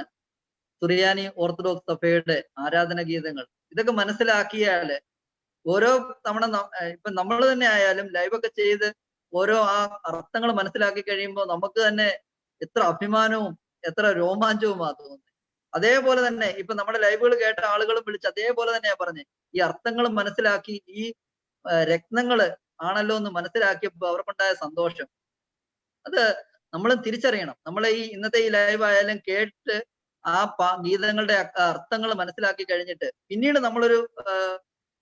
സുറിയാനി ഓർത്തഡോക്സ് സഭയുടെ ആരാധന ഗീതങ്ങൾ. ഇതൊക്കെ മനസ്സിലാക്കിയാല് ഓരോ തവണ ഇപ്പൊ നമ്മൾ തന്നെ ആയാലും ലൈവൊക്കെ ചെയ്ത് ഓരോ ആ അർത്ഥങ്ങൾ മനസ്സിലാക്കി കഴിയുമ്പോൾ നമുക്ക് തന്നെ എത്ര അഭിമാനവും എത്ര രോമാഞ്ചവുമാ തോന്നുന്നത്. അതേപോലെ തന്നെ ഇപ്പൊ നമ്മുടെ ലൈവുകൾ കേട്ട ആളുകളും വിളിച്ച് അതേപോലെ തന്നെയാ പറഞ്ഞത്. ഈ അർത്ഥങ്ങൾ മനസ്സിലാക്കി ഈ രത്നങ്ങള് ആണല്ലോ എന്ന് മനസ്സിലാക്കിയപ്പോ അവർക്കുണ്ടായ സന്തോഷം അത് നമ്മൾ തിരിച്ചറിയണം. നമ്മളെ ഈ ഇന്നത്തെ ഈ ലൈവ് ആയാലും കേട്ട് ആ ഗീതങ്ങളുടെ അർത്ഥങ്ങൾ മനസ്സിലാക്കി കഴിഞ്ഞിട്ട് പിന്നീട് നമ്മളൊരു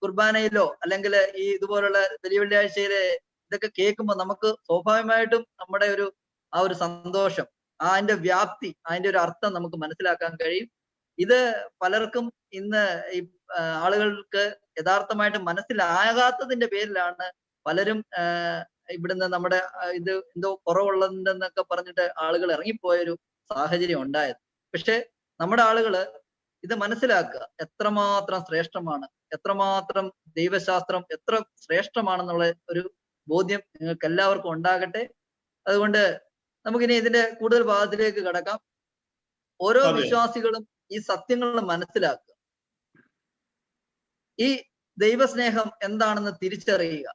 കുർബാനയിലോ അല്ലെങ്കിൽ ഈ ഇതുപോലുള്ള വലിയ വെള്ളിയാഴ്ചയിലെ ഇതൊക്കെ കേൾക്കുമ്പോൾ നമുക്ക് സ്വാഭാവികമായിട്ടും നമ്മുടെ ആ ഒരു സന്തോഷം, അതിന്റെ വ്യാപ്തി, അതിന്റെ ഒരു അർത്ഥം നമുക്ക് മനസ്സിലാക്കാൻ കഴിയും. ഇത് പലർക്കും ഇന്ന് ഈ ആളുകൾക്ക് യഥാർത്ഥമായിട്ട് മനസ്സിലാകാത്തതിന്റെ പേരിലാണ് പലരും ഇവിടുന്ന് നമ്മുടെ ഇത് എന്തോ കുറവുള്ളതെന്നൊക്കെ പറഞ്ഞിട്ട് ആളുകൾ ഇറങ്ങിപ്പോയൊരു സാഹചര്യം ഉണ്ടായത്. പക്ഷെ നമ്മുടെ ആളുകള് ഇത് മനസ്സിലാക്കുക, എത്രമാത്രം ശ്രേഷ്ഠമാണ്, എത്രമാത്രം ദൈവശാസ്ത്രം എത്ര ശ്രേഷ്ഠമാണെന്നുള്ള ഒരു ബോധ്യം നിങ്ങൾക്ക് എല്ലാവർക്കും ഉണ്ടാകട്ടെ. അതുകൊണ്ട് നമുക്കിനി ഇതിന്റെ കൂടുതൽ ഭാഗത്തിലേക്ക് കടക്കാം. ഓരോ വിശ്വാസികളും ഈ സത്യങ്ങൾ മനസ്സിലാക്കുക, ഈ ദൈവസ്നേഹം എന്താണെന്ന് തിരിച്ചറിയുക.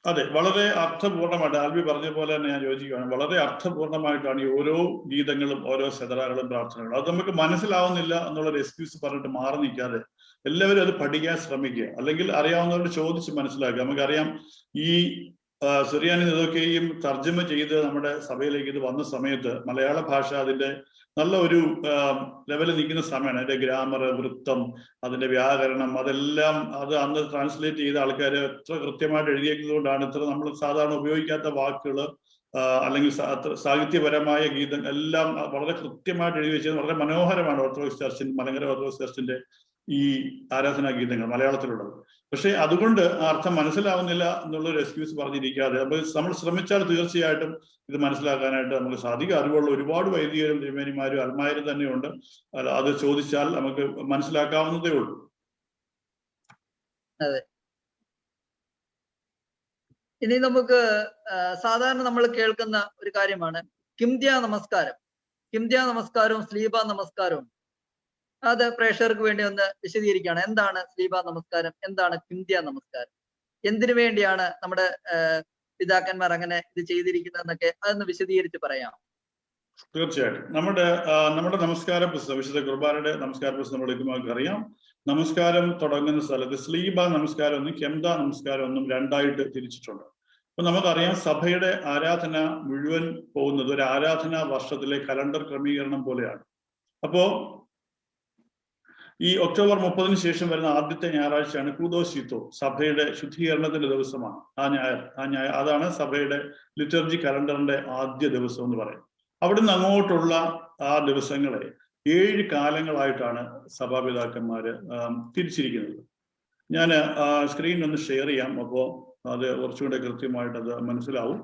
അതെ, വളരെ അർത്ഥപൂർണമായിട്ട് ആൽബി പറഞ്ഞ പോലെ തന്നെ ഞാൻ യോജിക്കുകയാണ്. വളരെ അർത്ഥപൂർണമായിട്ടാണ് ഈ ഓരോ ഗീതങ്ങളും ഓരോ സെതറകളും പ്രാർത്ഥനകളും. അത് നമുക്ക് മനസ്സിലാവുന്നില്ല എന്നുള്ളൊരു എക്സ്ക്യൂസ് പറഞ്ഞിട്ട് മാറി നിൽക്കാതെ എല്ലാവരും അത് പഠിക്കാൻ ശ്രമിക്കുക, അല്ലെങ്കിൽ അറിയാവുന്നവരോട് ചോദിച്ച് മനസ്സിലാക്കുക. നമുക്കറിയാം ഈ സുറിയാനി ഇതൊക്കെയും തർജ്ജമ ചെയ്ത് നമ്മുടെ സഭയിലേക്ക് ഇത് വന്ന സമയത്ത് മലയാള ഭാഷ അതിന്റെ നല്ല ഒരു ലെവലിൽ നിൽക്കുന്ന സമയമാണ്. അതിന്റെ ഗ്രാമർ, വൃത്തം, അതിന്റെ വ്യാകരണം, അതെല്ലാം അത് അന്ന് ട്രാൻസ്ലേറ്റ് ചെയ്ത ആൾക്കാർ എത്ര കൃത്യമായിട്ട് എഴുതിയേക്കുന്നതുകൊണ്ടാണ് ഇത്ര നമ്മൾ സാധാരണ ഉപയോഗിക്കാത്ത വാക്കുകൾ അല്ലെങ്കിൽ സാഹിത്യപരമായ ഗീതം എല്ലാം വളരെ കൃത്യമായിട്ട് എഴുതി വെച്ചത്. വളരെ മനോഹരമാണ് ഓർത്തഡോക്സ് ചർച്ചിൻ, മലങ്കര ഓർത്തഡോക്സ് ചർച്ചിന്റെ ഈ ആരാധനാ ഗീതങ്ങൾ മലയാളത്തിലുള്ളത്. പക്ഷെ അതുകൊണ്ട് ആ അർത്ഥം മനസ്സിലാവുന്നില്ല എന്നുള്ളൊരു എക്സ്ക്യൂസ് പറഞ്ഞിരിക്കാതെ നമ്മൾ ശ്രമിച്ചാൽ തീർച്ചയായിട്ടും ഇത് മനസ്സിലാക്കാനായിട്ട് നമുക്ക് സാധിക്കും. അറിവുള്ള ഒരുപാട് വൈദികരും തിരുമേനിമാരും അൽമാരും തന്നെയുണ്ട്. അത് ചോദിച്ചാൽ നമുക്ക് മനസ്സിലാക്കാവുന്നതേ ഉള്ളൂ. അതെ, ഇനി നമുക്ക് സാധാരണ നമ്മൾ കേൾക്കുന്ന ഒരു കാര്യമാണ് കിംദ്യ നമസ്കാരം. കിംദ്യ നമസ്കാരവും സ്ലീബ നമസ്കാരവും അത് പ്രേക്ഷകർക്ക് വേണ്ടി ഒന്ന് വിശദീകരിക്കുകയാണ്. എന്താണ് സ്ലീബ നമസ്കാരം, എന്താണ് കിംദ്യ നമസ്കാരം, എന്തിനു വേണ്ടിയാണ് നമ്മുടെ പിതാക്കന്മാർ അങ്ങനെ ഇത് ചെയ്തിരിക്കുന്നതെന്നൊക്കെ അതൊന്ന് വിശദീകരിച്ച് പറയാം. തീർച്ചയായിട്ടും. നമ്മുടെ നമസ്കാര പുസ്തകം, വിശുദ്ധ കുർബാനയുടെ നമസ്കാര പുസ്തകം എടുക്കുമ്പോൾ അറിയാം, നമസ്കാരം തുടങ്ങുന്ന സ്ഥലത്ത് സ്ലീബ നമസ്കാരം ഒന്നും കെംദ നമസ്കാരം ഒന്നും രണ്ടായിട്ട് തിരിച്ചിട്ടുണ്ട്. അപ്പൊ നമുക്കറിയാം സഭയുടെ ആരാധന മുഴുവൻ പോകുന്നത് ഒരു ആരാധനാ വർഷത്തിലെ കലണ്ടർ ക്രമീകരണം പോലെയാണ്. അപ്പോ ഈ ഒക്ടോബർ 30 ശേഷം വരുന്ന ആദ്യത്തെ ഞായറാഴ്ചയാണ് കൂദോശീത്തോ, സഭയുടെ ശുദ്ധീകരണത്തിന്റെ ദിവസമാണ്. ആ ഞായർ അതാണ് സഭയുടെ ലിറ്റർജി കലണ്ടറിന്റെ ആദ്യ ദിവസം എന്ന് പറയും. അവിടുന്ന് അങ്ങോട്ടുള്ള ആ ദിവസങ്ങളെ 7 കാലങ്ങളായിട്ടാണ് സഭാപിതാക്കന്മാര് തിരിച്ചിരിക്കുന്നത്. ഞാൻ സ്ക്രീൻ ഒന്ന് ഷെയർ ചെയ്യാം, അപ്പോ അത് കുറച്ചുകൂടെ കൃത്യമായിട്ട് അത് മനസ്സിലാവും.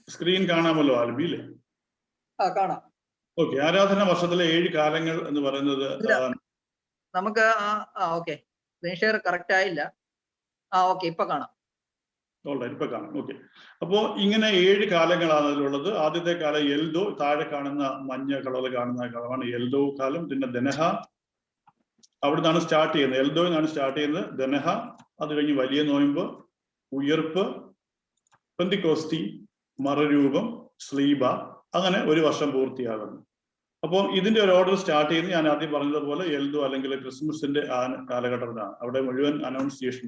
സ്ക്രീൻ കാണാമല്ലോ ആൽബിയിലെ? കാണാം. ഓക്കെ. ആരാധന വർഷത്തിലെ 7 കാലങ്ങൾ എന്ന് പറയുന്നത് നമുക്ക് ഓക്കെ, സ്ക്രീൻ ഷെയർ കറക്റ്റ് ആയില്ല. ഓക്കെ, ഇപ്പൊ കാണാം. ഇപ്പൊ കാണാം. ഓക്കെ. അപ്പോ ഇങ്ങനെ 7 കാലങ്ങളാണ് അതിലുള്ളത്. ആദ്യത്തെ കാലം എൽദോ, താഴെ കാണുന്ന മഞ്ഞ കളറിൽ കാണുന്ന കാലമാണ് എൽദോ കാലം. പിന്നെ ദനഹ, അവിടുന്നാണ് സ്റ്റാർട്ട് ചെയ്യുന്നത്. എൽദോയിന്നാണ് സ്റ്റാർട്ട് ചെയ്യുന്നത്. ദനഹ, അത് കഴിഞ്ഞ് വലിയ നോയമ്പ്, ഉയർപ്പ്, പെന്തിക്കോസ്തി, മറരൂപം, സ്ലീബ, അങ്ങനെ ഒരു വർഷം പൂർത്തിയാകുന്നു. അപ്പോൾ ഇതിന്റെ ഒരു ഓർഡർ സ്റ്റാർട്ട് ചെയ്യുന്നത് ഞാൻ ആദ്യം പറഞ്ഞതുപോലെ എൽദോ അല്ലെങ്കിൽ ക്രിസ്മസിന്റെ ആ കാലഘട്ടത്തിലാണ്. അവിടെ മുഴുവൻ അനൗൺസിയേഷൻ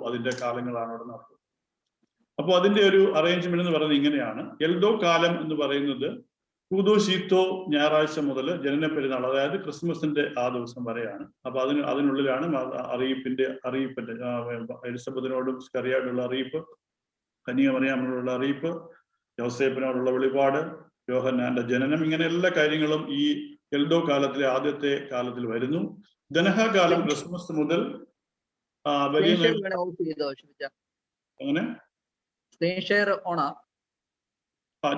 അതിന്റെ കാലങ്ങളാണ് അവിടെ നടക്കുന്നത്. അപ്പോൾ അതിന്റെ ഒരു അറേഞ്ച്മെന്റ് എന്ന് പറയുന്നത് ഇങ്ങനെയാണ്. എൽദോ കാലം എന്ന് പറയുന്നത് കൂതോ ശീത്തോ ഞായറാഴ്ച മുതൽ ജനന പെരുന്നാൾ, അതായത് ക്രിസ്മസിന്റെ ആ ദിവസം വരെയാണ്. അപ്പൊ അതിനുള്ളിലാണ് അറിയിപ്പിന്റെ എലിസബത്തിനോടും സ്കറിയായിട്ടുള്ള അറിയിപ്പ്, കന്യകമറിയാമിനോടുള്ള അറിയിപ്പ്, യോസേപ്പിനോടുള്ള വെളിപാട്, യോഹന്നാന്റെ ജനനം, ഇങ്ങനെ എല്ലാ കാര്യങ്ങളും ഈ എൽദോ കാലത്തിലെ ആദ്യത്തെ കാലത്തിൽ വരുന്നു. ദനഹ കാലം ക്രിസ്മസ് മുതൽ വലിയ അങ്ങനെ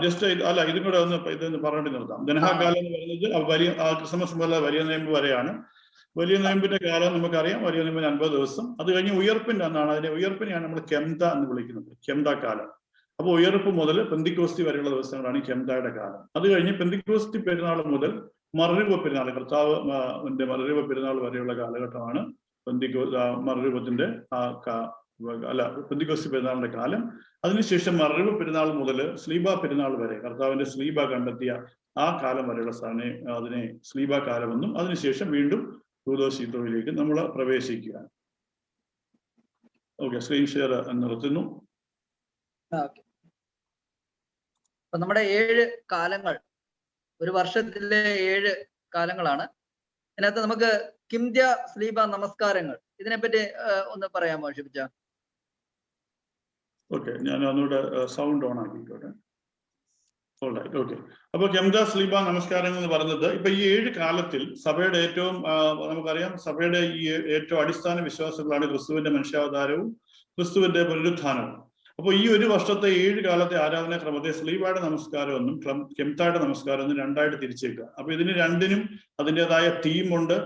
ജസ്റ്റ് അല്ല ഇതും കൂടെ ഇതൊന്ന് പറഞ്ഞിട്ട് നിർത്താം. ദനഹാകാലം എന്ന് പറയുന്നത് വലിയ ക്രിസ്മസ് മുതൽ വലിയ നോയമ്പ് വരെയാണ്. വലിയ നോയമ്പിന്റെ കാലം നമുക്കറിയാം, വലിയ നോയമ്പിന് 50 ദിവസം. അത് കഴിഞ്ഞ് ഉയർപ്പിന്റെ അന്നാണ്, അതിനെ ഉയർപ്പിനെയാണ് നമ്മൾ കെംത എന്ന് വിളിക്കുന്നത്, കെംത കാലം. അപ്പൊ ഉയർപ്പ് മുതൽ പെന്തിക്കോസ്തി വരെയുള്ള ദിവസങ്ങളാണ് കേംതയുടെ കാലം. അത് കഴിഞ്ഞ് പെന്തിക്കോസ്തി പെരുന്നാൾ മുതൽ മറുരൂപ പെരുന്നാൾ, കർത്താവിന്റെ മറുരൂപ പെരുന്നാൾ വരെയുള്ള കാലഘട്ടമാണ് മറുരൂപത്തിന്റെ പെന്തിക്കോസ്തി പെരുന്നാളിന്റെ കാലം. അതിനുശേഷം മറുരൂപ പെരുന്നാൾ മുതൽ സ്ലീബ പെരുന്നാൾ വരെ, കർത്താവിന്റെ സ്ലീബ കണ്ടെത്തിയ ആ കാലം വരെയുള്ള അതിനെ സ്ലീബ കാലമെന്നും, അതിനുശേഷം വീണ്ടും കൂതോ ശീത്തോയിലേക്ക് നമ്മൾ പ്രവേശിക്കുകയാണ്. ഓക്കെ, സ്ക്രീൻ ഷെയർ നിർത്തുന്നു. അപ്പൊ നമ്മുടെ 7 കാലങ്ങൾ, ഒരു വർഷത്തിലെ 7 കാലങ്ങളാണ്. ഇതിനകത്ത് നമുക്ക് കിംദ്യ സ്ലീബ നമസ്കാരങ്ങൾ, ഇതിനെപ്പറ്റി ഒന്ന് പറയാമോ ഷിബിച്ച? ഓക്കെ, ഞാൻ ഒന്നുകൂടെ സൗണ്ട് ഓൺ ആക്കിക്കോട്ടെ. ഓക്കെ, അപ്പൊ കെംത സ്ലീബ നമസ്കാരങ്ങൾ എന്ന് പറയുന്നത് ഇപ്പൊ ഈ 7 കാലത്തിൽ സഭയുടെ ഏറ്റവും നമുക്കറിയാം, സഭയുടെ ഈ ഏറ്റവും അടിസ്ഥാന വിശ്വാസങ്ങളാണ് ക്രിസ്തുവിന്റെ മനുഷ്യാവതാരവും ക്രിസ്തുവിന്റെ പുനരുത്ഥാനവും. അപ്പൊ ഈ ഒരു വർഷത്തെ 7 കാലത്തെ ആരാധനാക്രമത്തെ സ്ലീബയുടെ നമസ്കാരം എന്നും കെംതയുടെ നമസ്കാരം എന്നും രണ്ടായിട്ട് തിരിച്ചേക്കുക. അപ്പൊ ഇതിന് രണ്ടിനും അതിൻ്റെതായ തീമുണ്ട്,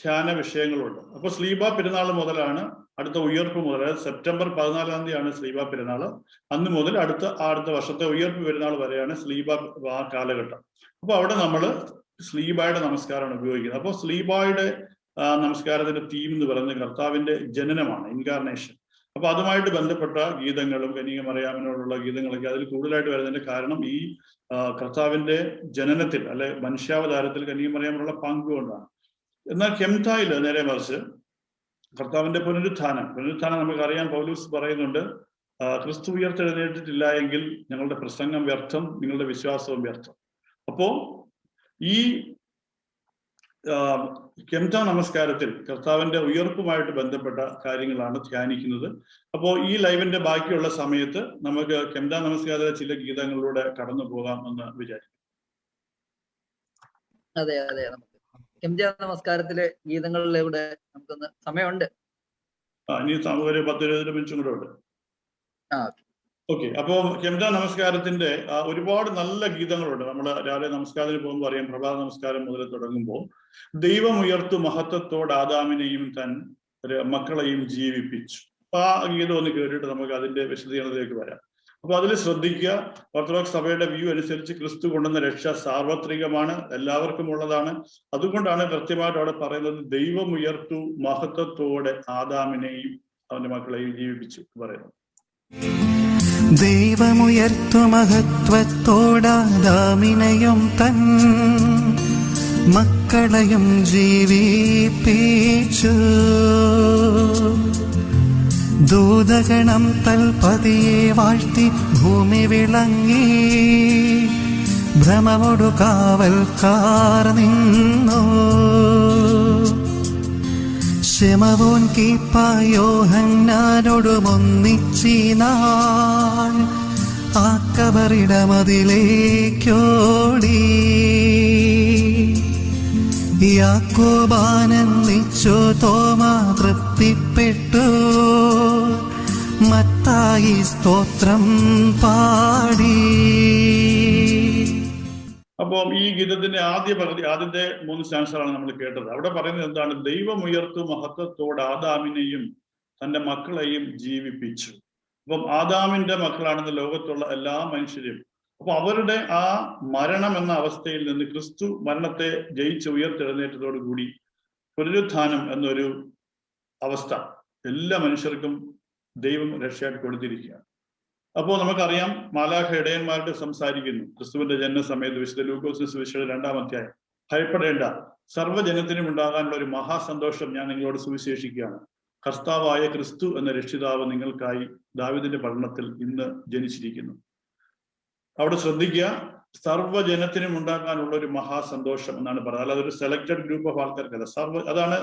ധ്യാന വിഷയങ്ങളുണ്ട്. അപ്പൊ സ്ലീബ പെരുന്നാൾ മുതലാണ് അടുത്ത ഉയർപ്പ് മുതൽ, അതായത് സെപ്റ്റംബർ 14-ാം തീയതിയാണ് സ്ലീബ പെരുന്നാൾ. അന്ന് മുതൽ അടുത്ത വർഷത്തെ ഉയർപ്പ് പെരുന്നാൾ വരെയാണ് സ്ലീബ ആ കാലഘട്ടം. അപ്പൊ അവിടെ നമ്മൾ സ്ലീബയുടെ നമസ്കാരമാണ് ഉപയോഗിക്കുന്നത്. അപ്പോൾ സ്ലീബയുടെ നമസ്കാരത്തിന്റെ തീം എന്ന് പറയുന്നത് കർത്താവിന്റെ ജനനമാണ്, ഇൻകാർണേഷൻ. അപ്പൊ അതുമായിട്ട് ബന്ധപ്പെട്ട ഗീതങ്ങളും കന്യകമറിയാമിനോടുള്ള ഗീതങ്ങളൊക്കെ അതിൽ കൂടുതലായിട്ട് വരുന്നതിന്റെ കാരണം ഈ കർത്താവിന്റെ ജനനത്തിൽ അല്ലെ മനുഷ്യാവതാരത്തിൽ കന്യകമറിയാമിനുള്ള പങ്കുകൊണ്ടാണ്. എന്നാൽ കെംതയില് നേരെ മറിച്ച് കർത്താവിന്റെ പുനരുത്ഥാനം നമുക്കറിയാം. പൗലൂസ് പറയുന്നുണ്ട്, ക്രിസ്തു ഉയർത്തെഴുന്നേറ്റിട്ടില്ല എങ്കിൽ ഞങ്ങളുടെ പ്രസംഗം വ്യർത്ഥം, നിങ്ങളുടെ വിശ്വാസവും വ്യർത്ഥം. അപ്പോ ഈ കെംത നമസ്കാരത്തിൽ കർത്താവിന്റെ ഉയർപ്പുമായിട്ട് ബന്ധപ്പെട്ട കാര്യങ്ങളാണ് ധ്യാനിക്കുന്നത്. അപ്പോൾ ഈ ലൈവിന്റെ ബാക്കിയുള്ള സമയത്ത് നമുക്ക് കെംത നമസ്കാരത്തിലെ ചില ഗീതങ്ങളിലൂടെ കടന്നു പോകാം എന്ന് വിചാരിക്കും. അതെ, നമുക്ക് കെംത നമസ്കാരത്തിലെ ഗീതങ്ങളിലൂടെ നമുക്കൊന്ന് സമയമുണ്ട്. ഇനി ഒരു 10-20 മിനിറ്റും കൂടെ ഉണ്ട്. ഓക്കെ, അപ്പോൾ കെംത നമസ്കാരത്തിന്റെ ഒരുപാട് നല്ല ഗീതങ്ങളുണ്ട്. നമ്മൾ രാവിലെ നമസ്കാരത്തിന് പോകുമ്പോൾ അറിയാം, പ്രഭാത നമസ്കാരം മുതൽ തുടങ്ങുമ്പോൾ ദൈവം ഉയർത്തു മഹത്വത്തോട് ആദാമിനെയും തൻ മക്കളെയും ജീവിപ്പിച്ചു. അപ്പൊ ആ ഗീതം ഒന്ന് കേട്ടിട്ട് നമുക്ക് അതിന്റെ വിശദീകരണത്തിലേക്ക് വരാം. അപ്പൊ അതിൽ ശ്രദ്ധിക്കുക, ഓർത്തഡോക്സ് സഭയുടെ വ്യൂ അനുസരിച്ച് ക്രിസ്തു കൊണ്ടുവന്ന രക്ഷ സാർവത്രികമാണ്, എല്ലാവർക്കും ഉള്ളതാണ്. അതുകൊണ്ടാണ് കൃത്യമായിട്ട് അവിടെ പറയുന്നത് ദൈവം ഉയർത്തു മഹത്വത്തോടെ ആദാമിനെയും അവന്റെ മക്കളെയും ജീവിപ്പിച്ചു പറയുന്നു. ദൈവമുയർത്തു മഹത്വത്തോടാദാമിനെയും തൻ മക്കളെയും ജീവിപ്പിച്ചു. ദൂതഗണം തൽപതിയെ വാഴ്ത്തി ഭൂമി വിളങ്ങി, ഭ്രമമൊടു കാവൽക്കാർ നിന്നു. ശമവോൻ കീപ്പായോഹന്നാനോടുമൊന്നിച്ചിനാൾ ആ കബറിടമതിലേക്കോടി. യാക്കോബാനന്ദിച്ചു, തോമാ തൃപ്തിപ്പെട്ടു, മത്തായി സ്തോത്രം പാടി. അപ്പം ഈ ഗീതത്തിന്റെ ആദ്യത്തെ 3 സ്റ്റാൻസകളാണ് നമ്മൾ കേട്ടത്. അവിടെ പറയുന്നത് എന്താണ്? ദൈവം ഉയർത്തു മഹത്വത്തോട് ആദാമിനെയും തന്റെ മക്കളെയും ജീവിപ്പിച്ചു. അപ്പം ആദാമിന്റെ മക്കളാണെന്ന് ലോകത്തുള്ള എല്ലാ മനുഷ്യരും. അപ്പൊ അവരുടെ ആ മരണം എന്ന അവസ്ഥയിൽ നിന്ന് ക്രിസ്തു മരണത്തെ ജയിച്ച് ഉയർത്തെഴുന്നേറ്റതോടു കൂടി പുനരുത്ഥാനം എന്നൊരു അവസ്ഥ എല്ലാ മനുഷ്യർക്കും ദൈവം രക്ഷയായിട്ട് കൊടുത്തിരിക്കുകയാണ്. അപ്പോൾ നമുക്കറിയാം, മാലാഖ ഇടയന്മാരുടെ സംസാരിക്കുന്നു ക്രിസ്തുവിന്റെ ജനന സമയത്ത്. വിശുദ്ധ ലൂക്കോസിന്റെ സുവിശേഷം 2-ാം അധ്യായം ഭയപ്പെടേണ്ട, സർവ്വജനത്തിനും ഉണ്ടാകാനുള്ള ഒരു മഹാസന്തോഷം ഞാൻ നിങ്ങളോട് സുവിശേഷിക്കുകയാണ്. കർത്താവായ ക്രിസ്തു എന്ന രക്ഷിതാവ് നിങ്ങൾക്കായി ദാവീദിന്റെ പട്ടണത്തിൽ ഇന്ന് ജനിച്ചിരിക്കുന്നു. അവിടെ ശ്രദ്ധിക്കുക, സർവ്വജനത്തിനും ഉണ്ടാക്കാനുള്ള ഒരു മഹാസന്തോഷം എന്നാണ് പറയുന്നത്. അല്ലാതെ ഒരു സെലക്റ്റഡ് ഗ്രൂപ്പ് ഓഫ് ആൾക്കാർക്കല്ല. അതാണ്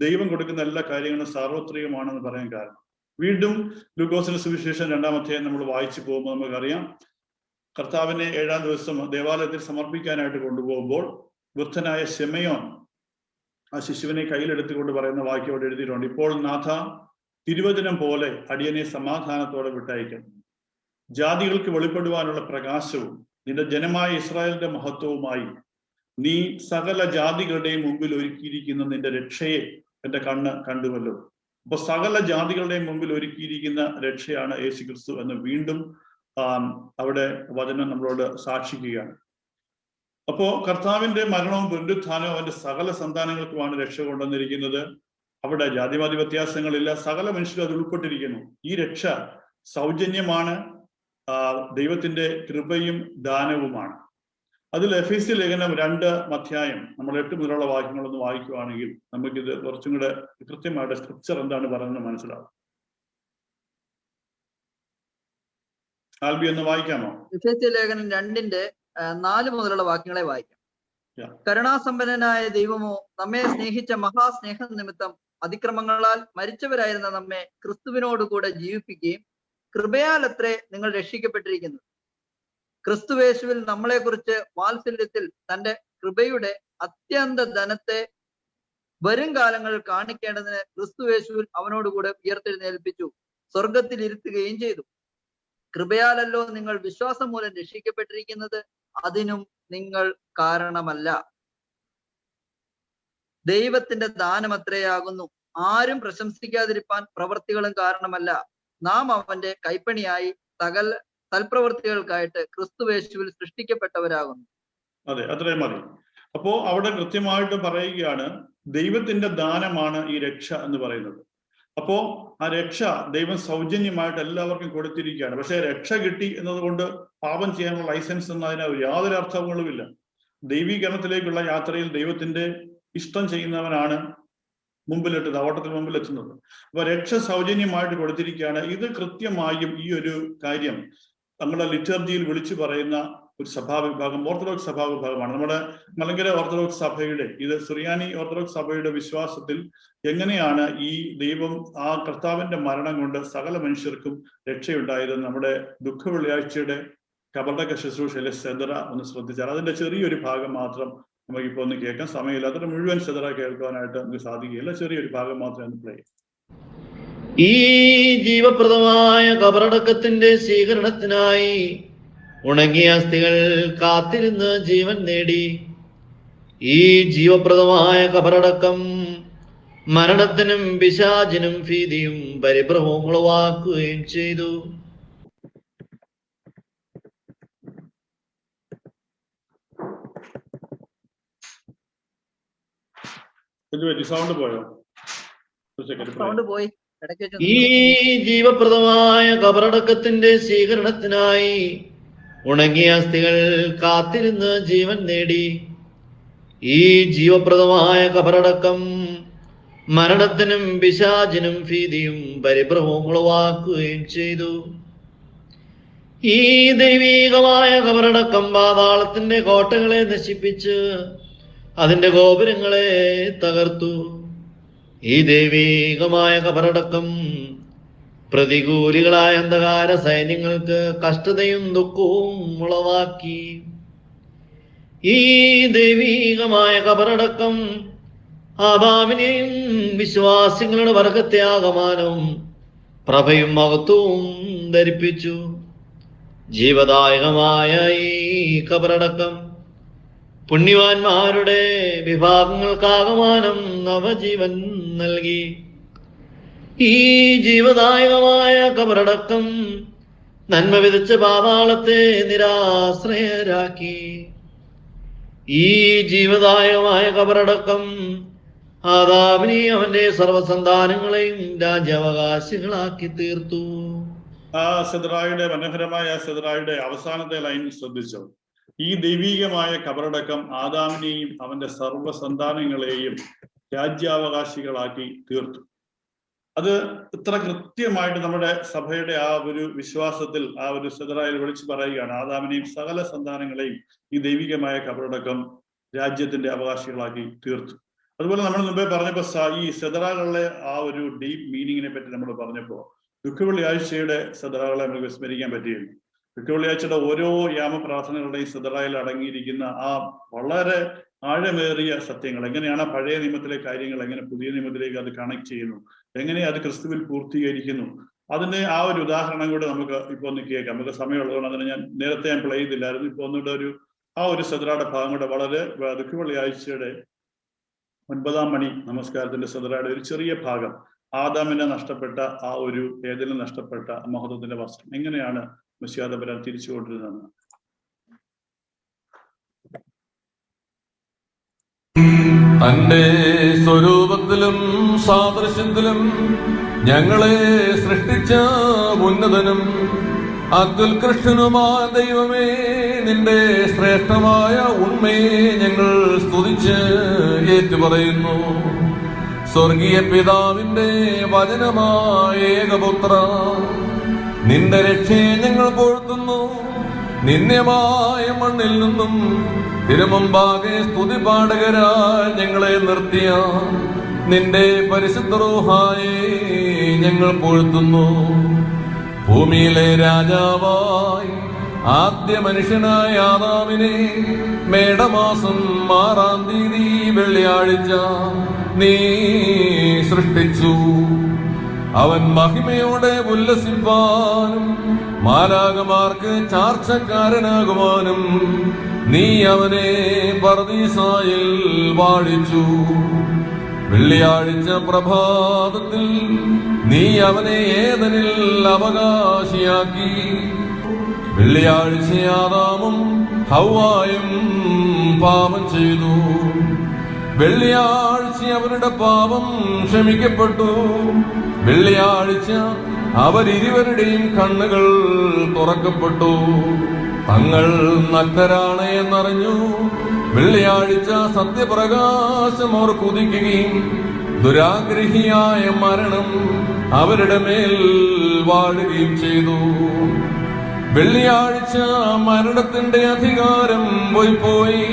ദൈവം കൊടുക്കുന്ന എല്ലാ കാര്യങ്ങളും സാർവത്രികമാണെന്ന് പറയാൻ കാരണം. വീണ്ടും ലൂക്കോസിന്റെ സുവിശേഷം 2-ാം അധ്യായം നമ്മൾ വായിച്ചു പോകുമ്പോൾ നമുക്കറിയാം, കർത്താവിനെ 7-ാം ദിവസം ദേവാലയത്തിൽ സമർപ്പിക്കാനായിട്ട് കൊണ്ടുപോകുമ്പോൾ വൃദ്ധനായ ശിമയോൻ ആ ശിശുവിനെ കയ്യിലെടുത്തുകൊണ്ട് പറയുന്ന വാക്യം അവിടെ എഴുതിയിട്ടുണ്ട്. ഇപ്പോൾ നാഥ, തിരുവചനം പോലെ അടിയനെ സമാധാനത്തോടെ വിട്ടയക്കും. ജാതികൾക്ക് വെളിപ്പെടുവാനുള്ള പ്രകാശവും നിന്റെ ജനമായ ഇസ്രായേലിന്റെ മഹത്വവുമായി നീ സകല ജാതികളുടെയും മുമ്പിൽ ഒരുക്കിയിരിക്കുന്ന നിന്റെ രക്ഷയെ എന്റെ കണ്ണ് കണ്ടുവല്ലോ. അപ്പൊ സകല ജാതികളുടെയും മുമ്പിൽ ഒരുക്കിയിരിക്കുന്ന രക്ഷയാണ് യേശു ക്രിസ്തു എന്ന് വീണ്ടും അവിടെ വചനം നമ്മളോട് സാക്ഷിക്കുകയാണ്. അപ്പോ കർത്താവിന്റെ മരണവും പുനരുത്ഥാനവും അവന്റെ സകല സന്താനങ്ങൾക്കുമാണ് രക്ഷ കൊണ്ടുവന്നിരിക്കുന്നത്. അവിടെ ജാതിവാദി വ്യത്യാസങ്ങളില്ല, സകല മനുഷ്യരും അത് ഉൾപ്പെട്ടിരിക്കുന്നു. ഈ രക്ഷ സൗജന്യമാണ്, ദൈവത്തിന്റെ കൃപയും ദാനവുമാണ്. അതിൽ എഫേസ്യ ലേഖനം 2-ാം അധ്യായം നമ്മൾ 8 മുതലുള്ള വാക്യങ്ങളൊന്ന് വായിക്കുകയാണെങ്കിൽ നമുക്കിത് കുറച്ചും കൂടെ കൃത്യമായിട്ട് സ്ക്രിപ്ചർ എന്താണ് പറയുന്നത് മനസ്സിലാവും. ആൽബി ഒന്ന് വായിക്കാമോ? എഫേസ്യ ലേഖനം 2-ന്റെ 4 മുതലുള്ള വാക്യങ്ങളെ വായിക്കാം. കരുണാസമ്പന്നനായ ദൈവമോ നമ്മെ സ്നേഹിച്ച മഹാസ്നേഹ നിമിത്തം അതിക്രമങ്ങളാൽ മരിച്ചവരായിരുന്ന നമ്മെ ക്രിസ്തുവിനോടുകൂടെ ജീവിപ്പിക്കുകയും കൃപയാൽ അത്രേ നിങ്ങൾ രക്ഷിക്കപ്പെട്ടിരിക്കുന്നത്. ക്രിസ്തുവേശുവിൽ നമ്മളെക്കുറിച്ച് വാത്സല്യത്തിൽ തന്റെ കൃപയുടെ അത്യന്ത ധനത്തെ വരും കാലങ്ങളിൽ കാണിക്കേണ്ടതിന് ക്രിസ്തുവേശുവിൽ അവനോടുകൂടെ ഉയർത്തെഴുന്നേൽപ്പിച്ചു സ്വർഗത്തിൽ ഇരുത്തുകയും ചെയ്തു. കൃപയാലല്ലോ നിങ്ങൾ വിശ്വാസം മൂലം രക്ഷിക്കപ്പെട്ടിരിക്കുന്നത്, അതിനും നിങ്ങൾ കാരണമല്ല. ദൈവത്തിന്റെ ദാനം അത്രയാകുന്നു. ആരും പ്രശംസിക്കാതിരിപ്പാൻ പ്രവൃത്തികളും കാരണമല്ല. നാം അവന്റെ കൈപ്പണിയായി സകല സൽപ്രവൃത്തികൾക്കായിട്ട് ക്രിസ്തുവേശുവിൽ സൃഷ്ടിക്കപ്പെട്ടവരാകുന്നു. അതെ, അത്രയും മതി. അപ്പോ അവിടെ കൃത്യമായിട്ട് പറയുകയാണ്, ദൈവത്തിന്റെ ദാനമാണ് ഈ രക്ഷ എന്ന് പറയുന്നത്. അപ്പോ ആ രക്ഷ ദൈവം സൗജന്യമായിട്ട് എല്ലാവർക്കും കൊടുത്തിരിക്കുകയാണ്. പക്ഷെ രക്ഷ കിട്ടി എന്നതുകൊണ്ട് പാപം ചെയ്യാനുള്ള ലൈസൻസ് എന്നതിന് യാതൊരു അർത്ഥങ്ങളുമില്ല. ദൈവീകരണത്തിലേക്കുള്ള യാത്രയിൽ ദൈവത്തിന്റെ ഇഷ്ടം ചെയ്യുന്നവനാണ് ഓട്ടത്തിന് മുമ്പിലെത്തുന്നത്. അപ്പൊ രക്ഷ സൗജന്യമായിട്ട് കൊടുത്തിരിക്കുകയാണ്. ഇത് കൃത്യമായും ഈ ഒരു കാര്യം നമ്മുടെ ലിറ്റർജിയിൽ വിളിച്ചു പറയുന്ന ഒരു സഭാവിഭാഗം ഓർത്തഡോക്സ് സഭാവിഭാഗമാണ്. നമ്മുടെ മലങ്കര ഓർത്തഡോക്സ് സഭയുടെ, ഇത് സുറിയാനി ഓർത്തഡോക്സ് സഭയുടെ വിശ്വാസത്തിൽ എങ്ങനെയാണ് ഈ ദൈവം ആ കർത്താവിന്റെ മരണം കൊണ്ട് സകല മനുഷ്യർക്കും രക്ഷയുണ്ടായതെന്ന് നമ്മുടെ ദുഃഖ വെള്ളിയാഴ്ചയുടെ കബറടക്ക ശുശ്രൂഷയിലെ സെദറ ഒന്ന് ശ്രദ്ധിച്ചാൽ അതിന്റെ ചെറിയൊരു ഭാഗം മാത്രം നമുക്കിപ്പോ ഒന്ന് കേൾക്കാൻ സമയമില്ല. അതിന് മുഴുവൻ സെദറ കേൾക്കാനായിട്ട് നമുക്ക് സാധിക്കുകയില്ല. ചെറിയൊരു ഭാഗം മാത്രം ഒന്ന് പ്ലേ. ഈ ജീവപ്രദമായ കബറടക്കത്തിന്റെ സ്വീകരണത്തിനായി ഉണങ്ങിയ അസ്ഥികൾ കാത്തിരുന്ന് ജീവൻ നേടി. ഈ ജീവപ്രദമായ കബറടക്കം മരണത്തിനും പിശാചിനും ഭീതിയും പരിഭ്രമവും ഉളവാക്കുകയും ചെയ്തു. ഈ ജീവപ്രദമായ കബറടക്കത്തിന്റെ സ്വീകരണത്തിനായി ഉണങ്ങിയ അസ്ഥികൾ കാത്തിരുന്ന് ജീവൻ നേടി. ഈ ജീവപ്രദമായ കബറടക്കം മരണത്തിനും പിശാചിനും ഭീതിയും പരിഭ്രമവും ഉളവാക്കുകയും ചെയ്തു. ഈ ദൈവീകമായ കബറടക്കം പാതാളത്തിന്റെ കോട്ടകളെ നശിപ്പിച്ച് അതിന്റെ ഗോപുരങ്ങളെ തകർത്തു. ഈ ദൈവീകമായ കബറടക്കം പ്രതികൂലികളായ അന്ധകാര സൈന്യങ്ങൾക്ക് കഷ്ടതയും ദുഃഖവും ഉളവാക്കി. ഈ ദൈവീകമായ കബറടക്കം ആദാമിനെയും വിശ്വാസികളുടെ വർഗത്യാഗമാനവും പ്രഭയും മഹത്വവും ധരിപ്പിച്ചു. ജീവദായകമായ ഈ കബറടക്കം പുണ്യവാന്മാരുടെ വിഭാഗങ്ങൾക്കാകമാനം നവജീവൻ നൽകി. ഈ ജീവദായകമായ കബറടക്കം നന്മ വിതച്ച പാതാളത്തെ നിരാശ്രയരാക്കി. ഈ ജീവദായകമായ കബറടക്കം ആദാമിനെയും അവന്റെ സർവസന്താനങ്ങളെയും രാജ്യാവകാശികളാക്കി തീർത്തു. ആ സെദറായുടെ മനോഹരമായ സെദറായുടെ അവസാനത്തെ ലൈൻ ശ്രദ്ധിച്ചോ? ഈ ദൈവീകമായ കബറടക്കം ആദാമിനെയും അവന്റെ സർവ്വസന്താനങ്ങളെയും രാജ്യാവകാശികളാക്കി തീർത്തു. അത് ഇത്ര കൃത്യമായിട്ട് നമ്മുടെ സഭയുടെ ആ ഒരു വിശ്വാസത്തിൽ ആ ഒരു സെദറായിൽ വിളിച്ചു പറയുകയാണ്. ആദാമിനെയും സകല സന്താനങ്ങളെയും ഈ ദൈവികമായ കബറടക്കം രാജ്യത്തിന്റെ അവകാശികളാക്കി തീർത്തു. അതുപോലെ നമ്മൾ മുമ്പേ പറഞ്ഞപ്പോ ഈ സെദറകളുടെ ആ ഒരു ഡീപ്പ് മീനിങ്ങിനെ പറ്റി നമ്മൾ പറഞ്ഞപ്പോ ദുഃഖവെള്ളിയാഴ്ചയുടെ സെദറകളെ നമുക്ക് വിസ്മരിക്കാൻ പറ്റുകയില്ല. ദുഃഖവെള്ളിയാഴ്ചയുടെ ഓരോ യാമപ്രാർത്ഥനകളുടെയും സെദറയിൽ അടങ്ങിയിരിക്കുന്ന ആ വളരെ ആഴമേറിയ സത്യങ്ങൾ, എങ്ങനെയാണ് പഴയ നിയമത്തിലെ കാര്യങ്ങൾ എങ്ങനെ പുതിയ നിയമത്തിലേക്ക് അത് കണക്ട് ചെയ്യുന്നു, എങ്ങനെ അത് ക്രിസ്തുവിൽ പൂർത്തീകരിക്കുന്നു, അതിന്റെ ആ ഒരു ഉദാഹരണം കൂടെ നമുക്ക് ഇപ്പൊ ഒന്ന് കേൾക്കാം. നമുക്ക് സമയമുള്ളതുകൊണ്ട് അതിന് നേരത്തെ ഞാൻ പ്ലേ ചെയ്തില്ലായിരുന്നു. ഇപ്പൊ ഒന്നുകൂടെ ആ ഒരു സെദറയുടെ ഭാഗം കൂടെ വളരെ ദുഃഖവെള്ളിയാഴ്ചയുടെ 9-ാം മണി നമസ്കാരത്തിന്റെ സെദറയുടെ ഒരു ചെറിയ ഭാഗം, ആദാമിനെ നഷ്ടപ്പെട്ട ആ ഒരു ഏതെങ്കിലും നഷ്ടപ്പെട്ട മഹത്വത്തിന്റെ വസ്ത്രം എങ്ങനെയാണ് മെശിഹാ തമ്പുരാൻ തിരിച്ചു കൊണ്ടിരുന്നത്. തന്റെ സ്വരൂപത്തിലും സാദൃശ്യത്തിലും ഞങ്ങളെ സൃഷ്ടിച്ച ഉന്നതനും അത്യുത്കൃഷ്ടനുമായ ദൈവമേ, നിന്റെ ശ്രേഷ്ഠമായ ഉണ്മയെ ഞങ്ങൾ സ്തുതിച്ച് ഏറ്റുപറയുന്നു. സ്വർഗീയ പിതാവിന്റെ വചനമായ ഏകപുത്ര, നിന്റെ രക്ഷയെ ഞങ്ങൾ പുകഴ്ത്തുന്നു. നിന്ദ്യമായ മണ്ണിൽ നിന്നും തിരുമുമ്പാകെ സ്തുതി പാടകരാൽ ഞങ്ങളെ നിർത്തിയ നിന്റെ പരിശുദ്ധ റൂഹായെ ഞങ്ങൾ പുകഴ്ത്തുന്നു. ഭൂമിയിലെ രാജാവായി ആദ്യ മനുഷ്യനായ ആദാമിനെ മേടമാസം 6-ാം തീയതി വെള്ളിയാഴ്ച നീ സൃഷ്ടിച്ചു. അവൻ മഹിമയോടെ ഉല്ലസിപ്പാനും മാലാഖമാർക്ക് ചാർച്ചക്കാരനാകുവാനും നീ അവനെ പർദീസായിൽ വാഴിച്ചു. വെള്ളിയാഴ്ച പ്രഭാതത്തിൽ നീ അവനെ ഏദനിൽ അവകാശിയാക്കി. വെള്ളിയാഴ്ച ആദാമും ഹവ്വായും പാപം ചെയ്തു. വെള്ളിയാഴ്ച അവരുടെ പാപം ക്ഷമിക്കപ്പെട്ടു. വെള്ളിയാഴ്ച അവരിരുവരുടെയും കണ്ണുകൾ തുറക്കപ്പെട്ടു. തങ്ങൾ നഗ്നരാണ് എന്നറിഞ്ഞു. വെള്ളിയാഴ്ച സത്യപ്രകാശം അവർ കുതിക്കുകയും ദുരാഗ്രഹിയായ മരണം അവരുടെ മേൽ വാഴുകയും ചെയ്തു. വെള്ളിയാഴ്ച മരണത്തിന്റെ അധികാരം പോയി.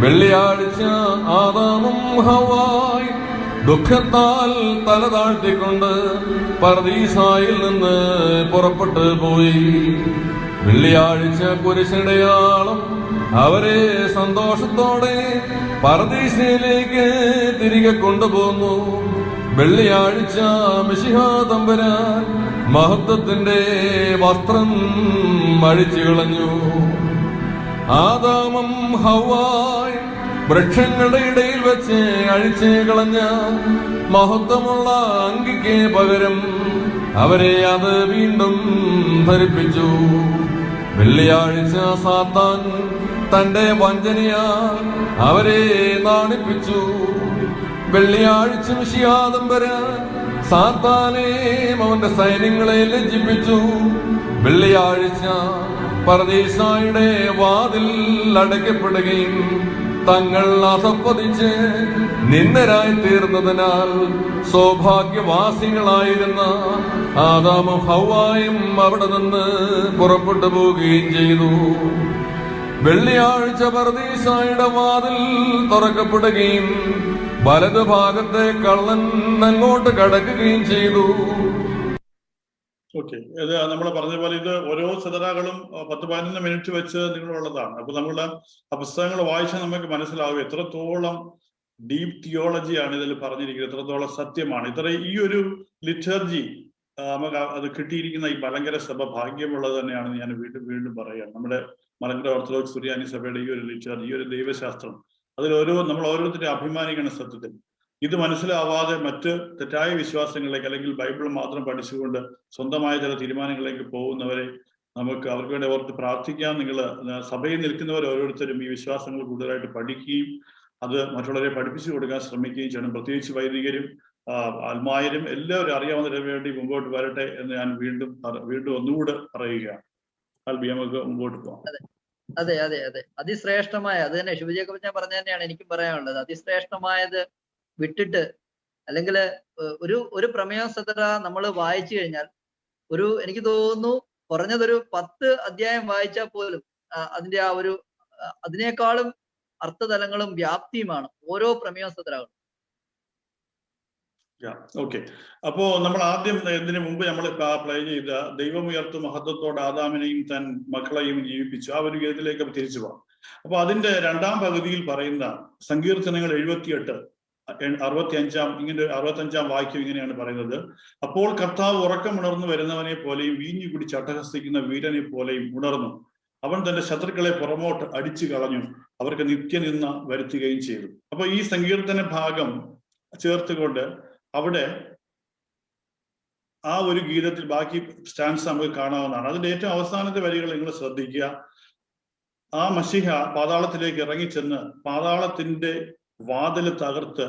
വെള്ളിയാഴ്ച ആദാമും ഹവ്വായും ദുഃഖത്താൽ തല താഴ്ത്തിക്കൊണ്ട് പർദീസായിൽ നിന്ന് പുറപ്പെട്ടു പോയി. വെള്ളിയാഴ്ച കുരിശടയാളം അവരെ സന്തോഷത്തോടെ പർദീസയിലേക്ക് തിരികെ കൊണ്ടുപോന്നു. വെള്ളിയാഴ്ച മിശിഹാ തമ്പുരാൻ മഹത്വത്തിന്റെ വസ്ത്രം അഴിച്ചു കളഞ്ഞു. ആദാമും ഹവ്വായും വൃക്ഷങ്ങളുടെ ഇടയിൽ വെച്ച് അഴിച്ചു കളഞ്ഞ മഹത്വമുള്ള അങ്കിക്ക് പകരം അവരെ അത് വീണ്ടും ധരിപ്പിച്ചു. വെള്ളിയാഴ്ച സാത്താൻ തന്റെ വഞ്ചനയാൽ അവരെ നാണിപ്പിച്ചു. വെള്ളിയാഴ്ച മിശിഹാ തമ്പുരാൻ സാത്താനെയും അവന്റെ സൈന്യങ്ങളെ ലജ്ജിപ്പിച്ചു. വെള്ളിയാഴ്ച പർദീസായുടെ വാതിൽ അടയ്ക്കപ്പെടുകയും തങ്ങൾ അധപ്പതിച്ച് നിന്ദരായി തീർന്നതിനാൽ സൗഭാഗ്യവാസികളായിരുന്ന ആദാമും ഹവ്വായും അവിടെ നിന്ന് പുറപ്പെട്ടു പോവുകയും ചെയ്തു. വെള്ളിയാഴ്ച പർദീസായുടെ വാതിൽ തുറക്കപ്പെടുകയും വലതുഭാഗത്തെ കള്ളൻ അങ്ങോട്ട് കടക്കുകയും ചെയ്തു. ഓക്കെ, ഇത് നമ്മൾ പറഞ്ഞ പോലെ ഇത് ഓരോ സെദറകളും 10-15 മിനിറ്റ് വെച്ച് നിങ്ങളുള്ളതാണ്. അപ്പൊ നമ്മൾ ആ പുസ്തകങ്ങൾ വായിച്ചാൽ നമുക്ക് മനസ്സിലാവും എത്രത്തോളം ഡീപ് തിയോളജിയാണ് ഇതിൽ പറഞ്ഞിരിക്കുന്നത്, എത്രത്തോളം സത്യമാണ്. ഈ ഒരു ലിറ്റർജി നമുക്ക് അത് കിട്ടിയിരിക്കുന്ന ഈ മലങ്കര സഭ ഭാഗ്യമുള്ളത് തന്നെയാണെന്ന് ഞാൻ വീണ്ടും പറയുകയാണ്. നമ്മുടെ മലങ്കര ഓർത്തഡോക്സ് സുറിയാനി സഭയുടെ ഈ ഒരു ലിറ്റർജി, ഈ ഒരു ദൈവശാസ്ത്രം, നമ്മൾ ഓരോരുത്തരും അഭിമാനിക്കണം. സത്യത്തിൽ ഇത് മനസ്സിലാവാതെ മറ്റ് തെറ്റായ വിശ്വാസങ്ങളിലേക്ക് അല്ലെങ്കിൽ ബൈബിൾ മാത്രം പഠിച്ചുകൊണ്ട് സ്വന്തമായ ചില തീരുമാനങ്ങളിലേക്ക് പോകുന്നവരെ അവർക്ക് വേണ്ടി ഓർത്ത് പ്രാർത്ഥിക്കാം. നിങ്ങൾ സഭയിൽ നിൽക്കുന്നവർ ഓരോരുത്തരും ഈ വിശ്വാസങ്ങൾ കൂടുതലായിട്ട് പഠിക്കുകയും അത് മറ്റുള്ളവരെ പഠിപ്പിച്ചു കൊടുക്കാൻ ശ്രമിക്കുകയും ചെയ്യണം. പ്രത്യേകിച്ച് വൈദികരും ആത്മായരും എല്ലാവരും അറിയാവുന്നതിന് വേണ്ടി മുമ്പോട്ട് വരട്ടെ എന്ന് ഞാൻ വീണ്ടും ഒന്നുകൂടെ പറയുകയാണ്. ആൽബി, നമുക്ക് മുമ്പോട്ട് പോകാം. അതെ അതെ അതെ, അതിശ്രേഷ്ഠമായ അത് തന്നെ ശിവജേക്കബ് ഞാൻ പറഞ്ഞ തന്നെയാണ് എനിക്കും പറയാനുള്ളത്. അതിശ്രേഷ്ഠമായത് വിട്ടിട്ട്, അല്ലെങ്കിൽ ഒരു പ്രമേയസത്ര നമ്മൾ വായിച്ചു കഴിഞ്ഞാൽ എനിക്ക് തോന്നുന്നു കുറഞ്ഞതൊരു 10 അധ്യായം വായിച്ചാൽ പോലും അതിന്റെ ആ ഒരു അതിനേക്കാളും അർത്ഥതലങ്ങളും വ്യാപ്തിയുമാണ് ഓരോ പ്രമേയസത്രകളും. ഓക്കെ. അപ്പോ നമ്മൾ ആദ്യം ഇതിനു മുമ്പ് നമ്മൾ പ്ലേ ചെയ്ത ദൈവമുയർത്തു മഹത്വത്തോടെ ആദാമിനെയും തൻ മക്കളെയും ജീവിപ്പിച്ചു ആ ഒരു ഗീതത്തിലേക്ക് തിരിച്ചു പോകാം. അപ്പൊ അതിന്റെ രണ്ടാം പകുതിയിൽ പറയുന്ന സങ്കീർത്തനങ്ങൾ 78 65 വാക്യം ഇങ്ങനെയാണ് പറയുന്നത്: അപ്പോൾ കർത്താവ് ഉറക്കമുണർന്നു വരുന്നവനെ പോലെയും വീഞ്ഞു കുടിച്ച് അട്ടഹസിക്കുന്ന വീരനെ പോലെയും ഉണർന്നു. അവൻ തന്റെ ശത്രുക്കളെ പുറമോട്ട് അടിച്ചു കളഞ്ഞു, അവർക്ക് നിത്യനിന്ദ വരുത്തുകയും ചെയ്തു. അപ്പൊ ഈ സങ്കീർത്തന ഭാഗം ചേർത്തുകൊണ്ട് അവിടെ ആ ഒരു ഗീതത്തിൽ ബാക്കി സ്റ്റാൻസ് നമുക്ക് കാണാവുന്നതാണ്. അതിന്റെ ഏറ്റവും അവസാനത്തെ വരികൾ നിങ്ങൾ ശ്രദ്ധിക്കുക. ആ മശിഹ പാതാളത്തിലേക്ക് ഇറങ്ങിച്ചെന്ന് പാതാളത്തിന്റെ വാതിൽ തകർത്ത്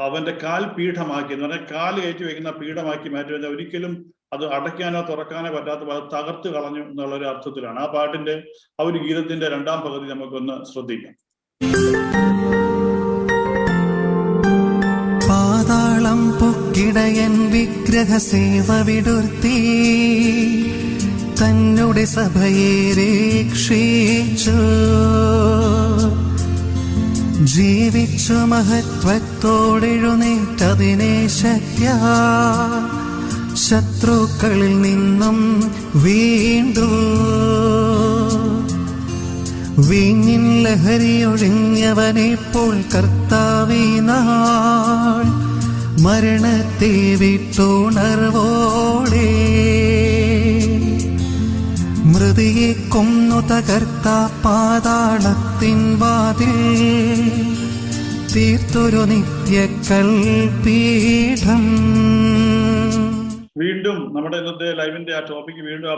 അവന്റെ കാൽ പീഠമാക്കി, എന്ന് പറഞ്ഞാൽ കാല് കയറ്റി വെക്കുന്ന പീഠമാക്കി മാറ്റി. ഒരിക്കലും അത് അടയ്ക്കാനോ തുറക്കാനോ പറ്റാത്ത അത് തകർത്ത് കളഞ്ഞു എന്നുള്ളൊരു അർത്ഥത്തിലാണ് ആ പാട്ടിന്റെ ആ ഒരു ഗീതത്തിന്റെ രണ്ടാം പകുതി നമുക്കൊന്ന് ശ്രദ്ധിക്കാം. പാതാളം പൊക്കിടയൻ വിഗ്രഹസേവ വിടുർത്തി തന്നുടെ സഭയെ രക്ഷിച്ചു. ജീവിച്ചു മഹത്വത്തോടെഴുന്നേറ്റതിനെ ശക്യ ശത്രുക്കളിൽ നിന്നും വീണ്ടു. വീഞ്ഞിൻ ലഹരിയൊഴിഞ്ഞവനെപ്പോൾ കർത്താവിനാൾ മരണത്തെ വിട്ടുണർവോടെ മൃതിയെ കൊന്നു തകർത്ത പാതാളത്തിൻ വാതിൽ തീർത്തൊരു നിത്യകൽപീഠം. വീണ്ടും നമ്മുടെ ഇന്നത്തെ ലൈവിന്റെ ആ ടോപ്പിക്ക് വീണ്ടും ആ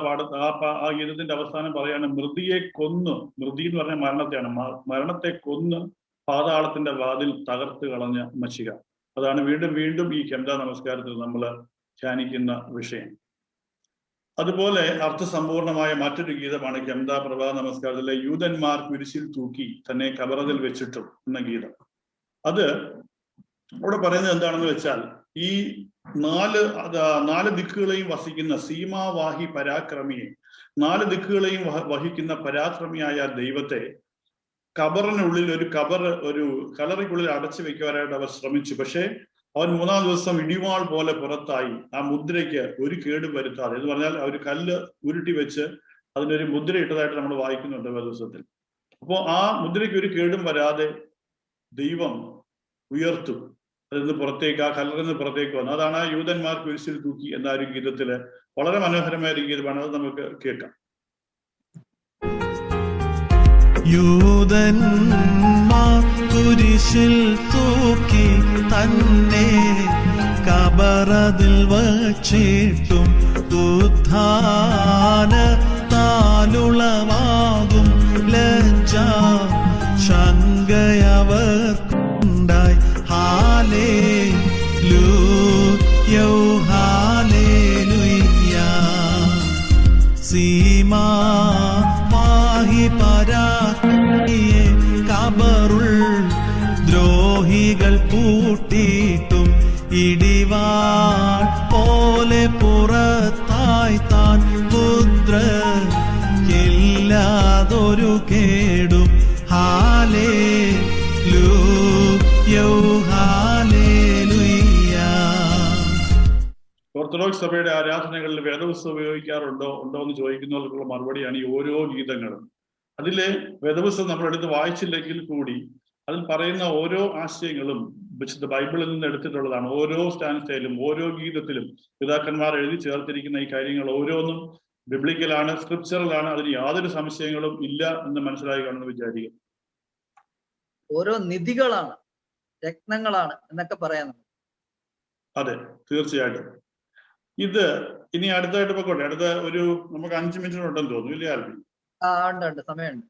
ഗീതത്തിന്റെ അവസാനം പറയാണ്: മൃതിയെ കൊന്ന്, മൃതി എന്ന് പറഞ്ഞ മരണത്തെയാണ്, മരണത്തെ കൊന്ന് പാതാളത്തിന്റെ വാതിൽ തകർത്ത് കളഞ്ഞ മശിഹ. അതാണ് വീണ്ടും വീണ്ടും ഈ കെംദാ നമസ്കാരത്തിൽ നമ്മൾ ധ്യാനിക്കുന്ന വിഷയം. അതുപോലെ അർത്ഥസമ്പൂർണമായ മറ്റൊരു ഗീതമാണ് കെംദാ പ്രഭാത നമസ്കാരത്തിലെ യൂതന്മാർ കുരിശിൽ തൂക്കി തന്നെ കബറതിൽ വെച്ചിട്ടും എന്ന ഗീതം. അത് അവിടെ പറയുന്നത് എന്താണെന്ന് വെച്ചാൽ, ഈ നാല് ദിക്കുകളെയും വസിക്കുന്ന സീമാവാഹി പരാക്രമിയെ, 4 ദിക്കുകളെയും വഹിക്കുന്ന പരാക്രമിയായ ദൈവത്തെ കബറിനുള്ളിൽ ഒരു കലറയ്ക്കുള്ളിൽ അടച്ചു വെക്കുവാനായിട്ട് അവർ ശ്രമിച്ചു. പക്ഷേ അവൻ 3-ാം ദിവസം ഇടിവാൾ പോലെ പുറത്തായി ആ മുദ്രയ്ക്ക് ഒരു കേടും വരുത്താതെ, എന്ന് പറഞ്ഞാൽ അവർ കല്ല് ഉരുട്ടി വെച്ച് അതിനൊരു മുദ്ര ഇട്ടതായിട്ട് നമ്മൾ വായിക്കുന്നുണ്ട് വേദപുസ്തകത്തിൽ. അപ്പോൾ ആ മുദ്രയ്ക്ക് ഒരു കേടും വരാതെ ദൈവം ഉയർത്തു, അതിന്ന് പുറത്തേക്ക്, ആ കല്ലറിന്ന് പുറത്തേക്ക് വന്നു. അതാണ് ആ യൂതന്മാർ കുരിശിൽ തൂക്കി എന്ന ഒരു ഗീതത്തില് വളരെ മനോഹരമായ ഒരു ഗീതമാണ്. അത് നമുക്ക് കേൾക്കാം. യൂതന്മാർ കുരിശിൽ തൂക്കി തന്നെ കബറതിൽ വച്ചിട്ടും ഉത്ഥാനത്താലുളവാകും ലജ്ജ ശങ്കയവർക്കുണ്ടായി. Hallelujah hallelujah. സീമാ പാഹി പരാക്രമിയെ കബറുൾ ദ്രോഹികൾ പൂട്ടിയിട്ടും ഇടിവാൾ പോലെ പുറത്തായി താൻ പുത്രക്കില്ലാതൊരു കേടും. Hallelujah hallelujah. ഓർത്തഡോക്സ് സഭയുടെ ആരാധനകളിൽ വേദപുസ്തകം ഉണ്ടോ എന്ന് ചോദിക്കുന്നവർക്കുള്ള മറുപടിയാണ് ഈ ഓരോ ഗീതങ്ങളും. അതിലെ വേദപുസ്തകം നമ്മൾ എടുത്ത് വായിച്ചില്ലെങ്കിൽ കൂടി അതിൽ പറയുന്ന ഓരോ ആശയങ്ങളും വിശുദ്ധ ബൈബിളിൽ നിന്ന് എടുത്തിട്ടുള്ളതാണ്. ഓരോ സ്റ്റാൻസയിലും ഓരോ ഗീതത്തിലും പിതാക്കന്മാർ എഴുതി ചേർത്തിരിക്കുന്ന ഈ കാര്യങ്ങൾ ഓരോന്നും ബിബ്ലിക്കലാണ്, സ്ക്രിപ്ചറലാണ്. അതിന് യാതൊരു സംശയങ്ങളും ഇല്ല എന്ന് മനസ്സിലായി കാണുമെന്ന് വിചാരിക്കും. ഓരോ നിധികളാണ്, രത്നങ്ങളാണ് എന്നൊക്കെ പറയാം. അതെ, തീർച്ചയായിട്ടും. ഇത് ഇനി അടുത്തായിട്ട് പോയിക്കോട്ടെ. അടുത്ത നമുക്ക് 5 മിനിറ്റ് ഉണ്ടെന്ന് തോന്നുന്നു, ഇല്ലേ ആൽബി? ഉണ്ട്, സമയമുണ്ട്.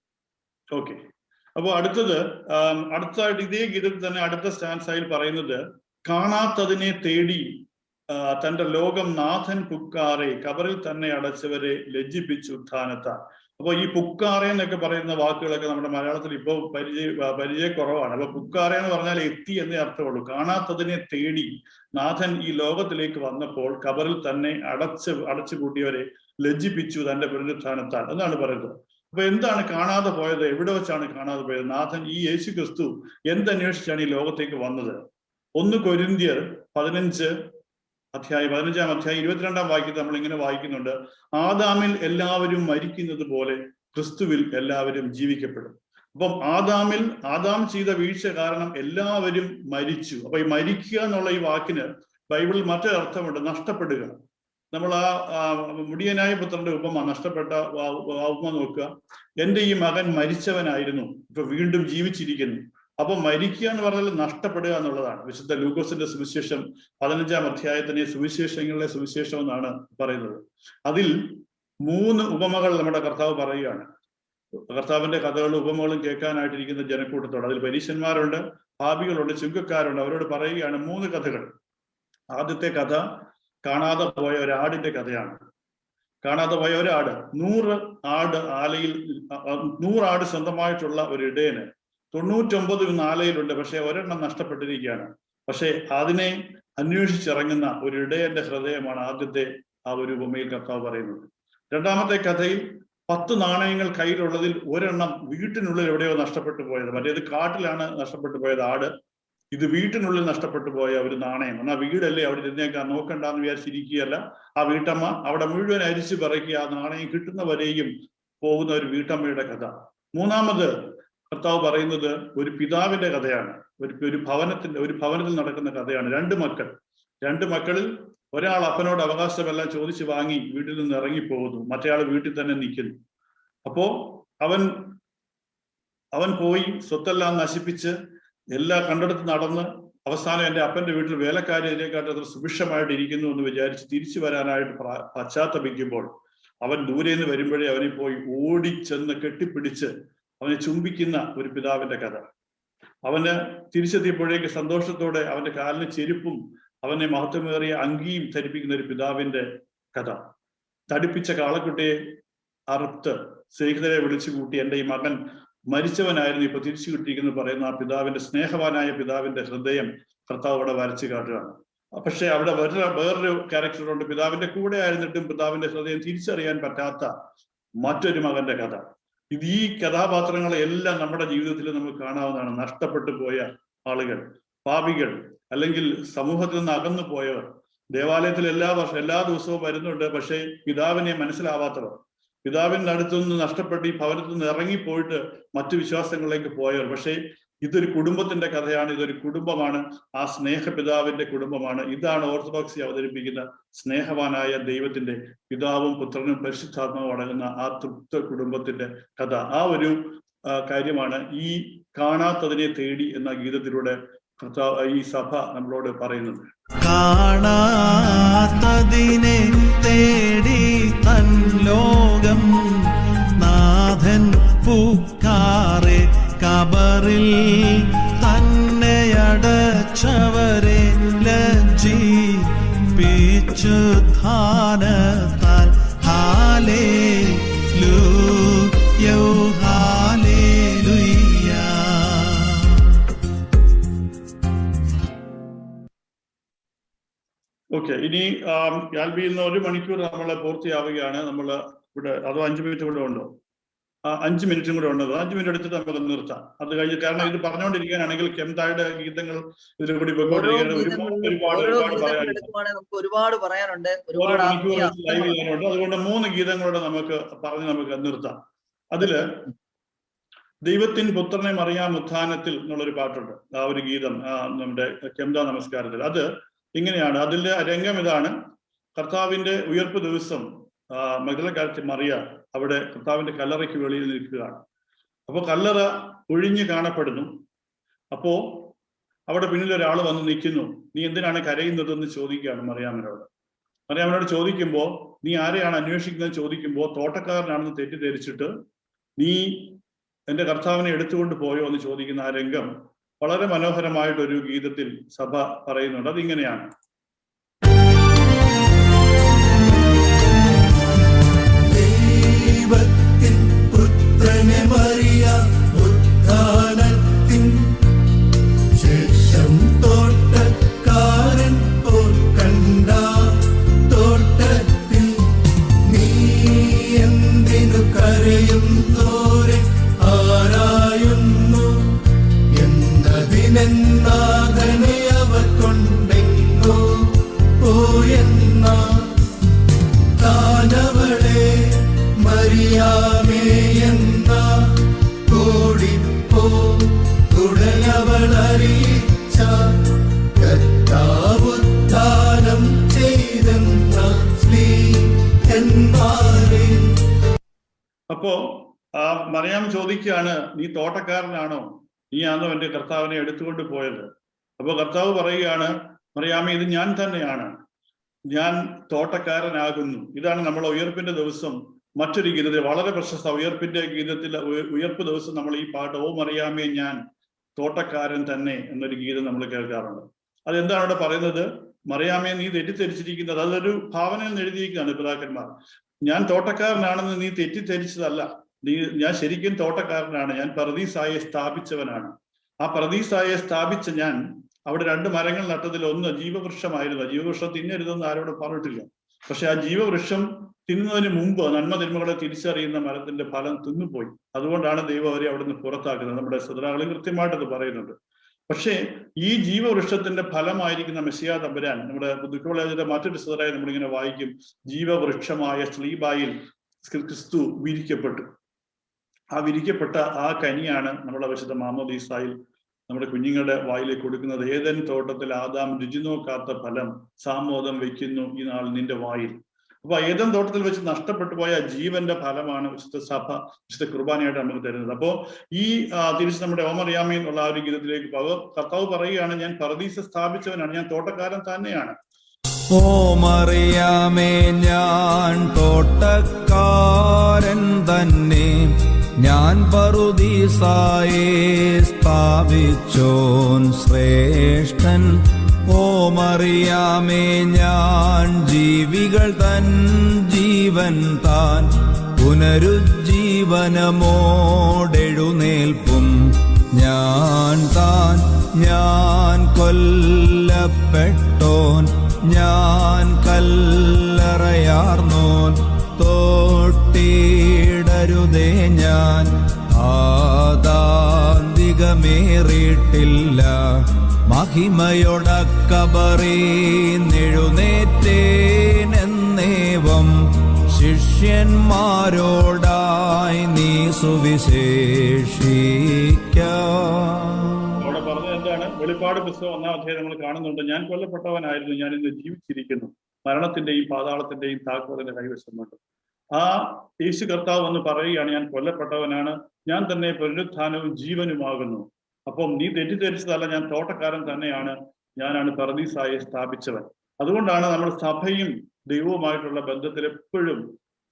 ഓക്കെ. അപ്പൊ അടുത്തതായിട്ട് ഇതേ ഗീതത്തിൽ തന്നെ അടുത്ത സ്റ്റാൻസായിൽ പറയുന്നത്: കാണാത്തതിനെ തേടി തന്റെ ലോകം നാഥൻ പുക്കാറെ കബറിൽ തന്നെ അടച്ചവരെ ലജ്ജിപ്പിച്ചു ഉത്ഥാനത്താൽ. അപ്പോൾ ഈ പുക്കാറ എന്നൊക്കെ പറയുന്ന വാക്കുകളൊക്കെ നമ്മുടെ മലയാളത്തിൽ ഇപ്പോൾ പരിചയക്കുറവാണ്. അപ്പൊ പുക്കാറ എന്ന് പറഞ്ഞാൽ എത്തി എന്നേ അർത്ഥമുള്ളൂ. കാണാത്തതിനെ തേടി നാഥൻ ഈ ലോകത്തിലേക്ക് വന്നപ്പോൾ കബറിൽ തന്നെ അടച്ചു കൂട്ടിയവരെ ലജ്ജിപ്പിച്ചു തന്റെ പുനരുത്ഥാനത്താൽ എന്നാണ് പറയുന്നത്. അപ്പൊ എന്താണ് കാണാതെ പോയത്? എവിടെ വെച്ചാണ് കാണാതെ പോയത്? നാഥൻ ഈ യേശു ക്രിസ്തു എന്തന്വേഷിച്ചാണ് ഈ ലോകത്തേക്ക് വന്നത്? 1 കൊരിന്ത്യർ 15-ാം അധ്യായം 22-ാം വാക്യത്തിൽ നമ്മൾ ഇങ്ങനെ വായിക്കുന്നുണ്ട്, ആദാമിൽ എല്ലാവരും മരിക്കുന്നത് പോലെ ക്രിസ്തുവിൽ എല്ലാവരും ജീവിക്കപ്പെടും. അപ്പം ആദാം ചെയ്ത വീഴ്ച കാരണം എല്ലാവരും മരിച്ചു. അപ്പൊ ഈ മരിക്കുക എന്നുള്ള ഈ വാക്കിന് ബൈബിളിൽ മറ്റൊരു അർത്ഥമുണ്ട്, നഷ്ടപ്പെടുക. നമ്മൾ ആ മുടിയനായ പുത്രന്റെ ഉപമ, നഷ്ടപ്പെട്ട ഉപമ നോക്കുക. എന്റെ ഈ മകൻ മരിച്ചവനായിരുന്നു, ഇപ്പൊ വീണ്ടും ജീവിച്ചിരിക്കുന്നു. അപ്പൊ മരിക്കുക എന്ന് പറഞ്ഞാൽ നഷ്ടപ്പെടുക എന്നുള്ളതാണ്. വിശുദ്ധ ലൂക്കോസിന്റെ സുവിശേഷം 15-ാം അധ്യായത്തിനെ സുവിശേഷങ്ങളിലെ സുവിശേഷം എന്നാണ് പറയുന്നത്. അതിൽ 3 ഉപമകൾ നമ്മുടെ കർത്താവ് പറയുകയാണ്. കർത്താവിന്റെ കഥകളും ഉപമകളും കേൾക്കാനായിട്ടിരിക്കുന്ന ജനക്കൂട്ടത്തോട്. അതിൽ പരീശന്മാരുണ്ട്, പാപികളുണ്ട്, ചുങ്കക്കാരുണ്ട്. അവരോട് പറയുകയാണ് 3 കഥകൾ. ആദ്യത്തെ കഥ കാണാതെ പോയ ഒരാടിന്റെ കഥയാണ്. കാണാതെ പോയ ഒരാട്, 100 ആട് സ്വന്തമായിട്ടുള്ള ഒരു ഇടയന് 99 ആലയിലുണ്ട്, പക്ഷെ ഒരെണ്ണം നഷ്ടപ്പെട്ടിരിക്കുകയാണ്. പക്ഷെ അതിനെ അന്വേഷിച്ചിറങ്ങുന്ന ഒരു ഇടയന്റെ ഹൃദയമാണ് ആദ്യത്തെ ആ ഒരു ഉപമയിൽ കർത്താവ് പറയുന്നത്. രണ്ടാമത്തെ കഥയിൽ 10 നാണയങ്ങൾ കയ്യിലുള്ളതിൽ ഒരെണ്ണം വീട്ടിനുള്ളിൽ എവിടെയോ നഷ്ടപ്പെട്ടു പോയത്. മറ്റേത് കാട്ടിലാണ് നഷ്ടപ്പെട്ടു പോയത് ആട്, ഇത് വീട്ടിനുള്ളിൽ നഷ്ടപ്പെട്ടു പോയ ഒരു നാണയം. എന്നാൽ വീടല്ലേ, അവിടെ ഇരുന്നേക്കാൻ നോക്കണ്ടെന്ന് വിചാരിച്ചിരിക്കുകയല്ല ആ വീട്ടമ്മ. അവിടെ മുഴുവൻ അരിച്ചു പറയ്ക്കുക, ആ നാണയം കിട്ടുന്നവരെയും പോകുന്ന ഒരു വീട്ടമ്മയുടെ കഥ. മൂന്നാമത് കർത്താവ് പറയുന്നത് ഒരു പിതാവിന്റെ കഥയാണ്. ഒരു ഭവനത്തിൽ നടക്കുന്ന കഥയാണ്. 2 മക്കളിൽ ഒരാൾ അപ്പനോട് അവകാശമെല്ലാം ചോദിച്ചു വാങ്ങി വീട്ടിൽ നിന്ന് ഇറങ്ങിപ്പോകുന്നു, മറ്റേയാൾ വീട്ടിൽ തന്നെ നിൽക്കുന്നു. അപ്പോ അവൻ പോയി സ്വത്തെല്ലാം നശിപ്പിച്ച് എല്ലാ കണ്ടെടുത്ത് നടന്ന് അവസാനം എൻ്റെ അപ്പന്റെ വീട്ടിൽ വേലക്കാരി ഇതിനെക്കാട്ട് അത്ര സുഭിക്ഷമായിട്ട് ഇരിക്കുന്നു എന്ന് വിചാരിച്ച് തിരിച്ചു വരാനായിട്ട് പശ്ചാത്തപിക്കുമ്പോൾ അവൻ ദൂരെ നിന്ന് വരുമ്പോഴേ അവനെ പോയി ഓടിച്ചെന്ന് കെട്ടിപ്പിടിച്ച് അവനെ ചുംബിക്കുന്ന ഒരു പിതാവിന്റെ കഥ. അവന് തിരിച്ചെത്തിയപ്പോഴേക്ക് സന്തോഷത്തോടെ അവന്റെ കാലിന് ചെരുപ്പും അവനെ മഹത്വമേറിയ അങ്കിയും ധരിപ്പിക്കുന്ന ഒരു പിതാവിന്റെ കഥ. തടിപ്പിച്ച കാളക്കുട്ടിയെ അറുത്ത് സ്നേഹിതരെ വിളിച്ചു കൂട്ടി എൻ്റെ ഈ മകൻ മരിച്ചവനായിരുന്നു, ഇപ്പൊ തിരിച്ചു കിട്ടിയിരിക്കുന്നു പറയുന്ന ആ പിതാവിന്റെ, സ്നേഹവാനായ പിതാവിന്റെ ഹൃദയം കർത്താവ് അവിടെ വരച്ചു കാട്ടുകയാണ്. പക്ഷെ അവിടെ വേറൊരു ക്യാരക്ടറുണ്ട്. പിതാവിന്റെ കൂടെ ആയിരുന്നിട്ടും പിതാവിന്റെ ഹൃദയം തിരിച്ചറിയാൻ പറ്റാത്ത മറ്റൊരു മകന്റെ കഥ. ഈ കഥാപാത്രങ്ങളെല്ലാം നമ്മുടെ ജീവിതത്തിൽ നമുക്ക് കാണാവുന്നതാണ്. നഷ്ടപ്പെട്ടു പോയ ആളുകൾ, പാപികൾ, അല്ലെങ്കിൽ സമൂഹത്തിൽ നിന്ന് അകന്നു പോയവർ, ദേവാലയത്തിൽ എല്ലാ ദിവസവും വരുന്നുണ്ട്, പക്ഷേ പിതാവിനെ മനസ്സിലാവാത്തവർ, പിതാവിന്റെ അടുത്തുനിന്ന് നഷ്ടപ്പെട്ട് ഈ ഭവനത്തിൽ നിന്ന് ഇറങ്ങിപ്പോയിട്ട് മറ്റു വിശ്വാസങ്ങളിലേക്ക് പോയവർ. പക്ഷേ ഇതൊരു കുടുംബത്തിന്റെ കഥയാണ്, ഇതൊരു കുടുംബമാണ്, ആ സ്നേഹപിതാവിന്റെ കുടുംബമാണ്. ഇതാണ് ഓർത്തഡോക്സി അവതരിപ്പിക്കുന്ന സ്നേഹവാനായ ദൈവത്തിന്റെ, പിതാവും പുത്രനും പരിശുദ്ധാത്മാവും അടങ്ങുന്ന ആ തൃപ്ത കുടുംബത്തിന്റെ കഥ. ആ ഒരു കാര്യമാണ് ഈ കാണാത്തതിനെ തേടി എന്ന ഗീതത്തിലൂടെ ഈ സഭ നമ്മളോട് പറയുന്നത്. കാണാത്തതിനെ തേടി തൻ ലോകം നാഥൻ പുക്കാറെ കബറിൽ തന്നെയടച്ചവരെ ലജ്ജിപ്പിച്ചു ധാനത്താൽ ഹല്ലേലൂയ ഹല്ലേലൂയ. ഓക്കെ, ഇനി യാൽബിയിൽ നിന്ന് 1 മണിക്കൂർ നമ്മൾ പൂർത്തിയാവുകയാണ്. നമ്മൾ ഇവിടെ അതോ 5 മിനിറ്റ് കൂടെ ഉണ്ടോ? 5 മിനിറ്റും കൂടെ ഉണ്ടോ? 5 മിനിറ്റ് എടുത്തിട്ട് നമുക്ക് നിർത്താം. അത് കഴിഞ്ഞ്, കാരണം ഇത് പറഞ്ഞുകൊണ്ടിരിക്കാനാണെങ്കിൽ കെംതായുടെ ഗീതങ്ങൾ ഇതിൽ കൂടി ഒരുപാട് പറയാനുണ്ട്, ലൈവ് ചെയ്യാനുണ്ട്. അതുകൊണ്ട് 3 ഗീതങ്ങളുടെ നമുക്ക് നിർത്താം. അതില് ദൈവത്തിൻ പുത്രനെ മറിയാം ഉത്ഥാനത്തിൽ എന്നുള്ളൊരു പാട്ടുണ്ട്. ആ ഒരു ഗീതം നമ്മുടെ കെംത നമസ്കാരത്തിൽ. അത് ഇങ്ങനെയാണ്. അതിന്റെ രംഗം ഇതാണ്. കർത്താവിന്റെ ഉയർപ്പ് ദിവസം മഗ്ദലക്കാരത്തി മറിയ അവിടെ കർത്താവിന്റെ കല്ലറയ്ക്ക് വെളിയിൽ നിൽക്കുകയാണ്. അപ്പോ കല്ലറ ഒഴിഞ്ഞു കാണപ്പെടുന്നു. അപ്പോ അവിടെ പിന്നിൽ ഒരാൾ വന്ന് നിൽക്കുന്നു. നീ എന്തിനാണ് കരയുന്നതെന്ന് ചോദിക്കുകയാണ് മറിയാമിനോട് ചോദിക്കുമ്പോൾ, നീ ആരെയാണ് അന്വേഷിക്കുന്നത് ചോദിക്കുമ്പോൾ, തോട്ടക്കാരനാണെന്ന് തെറ്റിദ്ധരിച്ചിട്ട് നീ എന്റെ കർത്താവിനെ എടുത്തുകൊണ്ട് പോയോ എന്ന് ചോദിക്കുന്ന ആ രംഗം വളരെ മനോഹരമായിട്ടൊരു ഗീതത്തിൽ സഭ പറയുന്നുണ്ട്. അതിങ്ങനെയാണ്. ദൈവത്തിൻ നാഥനെ അവർ കൊണ്ടെങ്ങോ പോയെന്ന താനവളെ മറിയാമേ എന്ന ഓടിപ്പോ ഉടനവൾ അറിയിച്ച കർത്താവുദ്ധാനം ചെയ്തെന്ന സ്ത്രീയന്മാരെ. അപ്പോ ആ മറിയാം ചോദിക്കുകയാണ്, നീ തോട്ടക്കാരനാണോ? നീയാണോ എന്റെ കർത്താവിനെ എടുത്തുകൊണ്ട് പോയത്? അപ്പൊ കർത്താവ് പറയുകയാണ്, മറിയാമേ, ഇത് ഞാൻ തന്നെയാണ്, ഞാൻ തോട്ടക്കാരനാകുന്നു. ഇതാണ് നമ്മൾ ഉയർപ്പിന്റെ ദിവസം മറ്റൊരു ഗീതത്തിൽ വളരെ പ്രശസ്ത ഉയർപ്പിന്റെ ഗീതത്തിൽ ഉയർപ്പ് ദിവസം നമ്മൾ ഈ പാട്ട് ഓ മറിയാമേ ഞാൻ തോട്ടക്കാരൻ തന്നെ എന്നൊരു ഗീതം നമ്മൾ കേൾക്കാറുണ്ട്. അതെന്താണ് അവിടെ പറയുന്നത്? മറിയാമേ, നീ തെറ്റിദ്ധരിച്ചിരിക്കുന്നത്, അതൊരു ഭാവനയിൽ എഴുതിയിരിക്കുകയാണ് പിതാക്കന്മാർ. ഞാൻ തോട്ടക്കാരനാണെന്ന് നീ തെറ്റിദ്ധരിച്ചതല്ല. ഞാൻ ശരിക്കും തോട്ടക്കാരനാണ്. ഞാൻ പർദീസായെ സ്ഥാപിച്ചവനാണ്. ആ പർദീസായെ സ്ഥാപിച്ച ഞാൻ അവിടെ 2 മരങ്ങൾ നട്ടതിൽ ഒന്ന് ജീവവൃക്ഷമായിരുന്നു. ജീവവൃക്ഷം തിന്നരുതെന്ന് ആരോടും പറഞ്ഞിട്ടില്ല. പക്ഷെ ആ ജീവവൃക്ഷം തിന്നുന്നതിന് മുമ്പ് നന്മ തിന്മകളെ തിരിച്ചറിയുന്ന മരത്തിന്റെ ഫലം തിന്നുപോയി. അതുകൊണ്ടാണ് ദൈവം അവരെ അവിടെ നിന്ന് പുറത്താക്കുന്നത്. നമ്മുടെ സദരാകളിൽ കൃത്യമായിട്ടത് പറയുന്നുണ്ട്. പക്ഷേ ഈ ജീവവൃക്ഷത്തിന്റെ ഫലമായിരിക്കുന്ന മെസ്സിയാ തമ്പുരാൻ നമ്മുടെ ദുഃഖവളയത്തിന്റെ മറ്റൊരു സദരായി നമ്മളിങ്ങനെ വായിക്കും, ജീവവൃക്ഷമായ സ്ലീബായിൽ ക്രിസ്തു വിരിക്കപ്പെട്ടു. ആ വിരിക്കപ്പെട്ട ആ കനിയാണ് നമ്മുടെ വിശുദ്ധ മാമോദീസായിൽ നമ്മുടെ കുഞ്ഞുങ്ങളുടെ വായിലേക്ക് കൊടുക്കുന്നത്. ഏദൻ തോട്ടത്തിൽ ആദാം രുചി നോക്കാത്ത ഫലം സാമോദം വെക്കുന്നു ഈ നാൾ നിന്റെ വായിൽ. അപ്പൊ ഏദൻ തോട്ടത്തിൽ വെച്ച് നഷ്ടപ്പെട്ടു പോയ ജീവന്റെ ഫലമാണ് വിശുദ്ധ സഭ, വിശുദ്ധ കുർബാനയായിട്ട് നമുക്ക് തരുന്നത്. അപ്പോ ഈ തിരിച്ച് നമ്മുടെ ഓ മറിയാമേ എന്നുള്ള ആ ഒരു ഗീതത്തിലേക്ക് കർത്താവ് പറയുകയാണ്, ഞാൻ പർദീസ സ്ഥാപിച്ചവനാണ്, ഞാൻ തോട്ടക്കാരൻ തന്നെയാണ്. ഓ മറിയാമേ, ഞാൻ തോട്ടക്കാരൻ തന്നെ, ഞാൻ പറുദീസായെ സ്ഥാപിച്ചോൻ ശ്രേഷ്ഠൻ. ഓ മറിയാമേ, ഞാൻ ജീവികൾ തൻ ജീവൻ താൻ, പുനരുജ്ജീവനമോടെഴുന്നേൽപ്പും ഞാൻ താൻ. ഞാൻ കൊല്ലപ്പെട്ടോൻ, ഞാൻ കല്ലറയാർന്നോൻ, തോട്ടിടരുതേ ഞാൻ ആദാന്തികമേറിയിട്ടില്ല. മഹിമയൊടക്കബറീന്നെഴുന്നേറ്റേനെന്നേവം ശിഷ്യന്മാരോടായി നീ സുവിശേഷിക്ക. അവിടെ പറഞ്ഞത് എന്താണ്? വെളിപ്പാട് പുസ്തകം 1-ാം അധ്യായം നമ്മൾ കാണുന്നുണ്ട്, ഞാൻ കൊല്ലപ്പെട്ടവനായിരുന്നു, ഞാൻ ഇന്ന് ജീവിച്ചിരിക്കുന്നു, മരണത്തിന്റെയും പാതാളത്തിന്റെയും താക്കോലിന്റെ കൈവശമുണ്ട്. ആ യേശു കർത്താവ് എന്ന് പറയുകയാണ്, ഞാൻ കൊല്ലപ്പെട്ടവനാണ്, ഞാൻ തന്നെ പുനരുത്ഥാനവും ജീവനുമാകുന്നു. അപ്പം നീ തെറ്റിദ്ധരിച്ചതല്ല, ഞാൻ തോട്ടക്കാരൻ തന്നെയാണ്, ഞാനാണ് പർദീസായെ സ്ഥാപിച്ചവൻ. അതുകൊണ്ടാണ് നമ്മൾ സഭയും ദൈവവുമായിട്ടുള്ള ബന്ധത്തിൽ എപ്പോഴും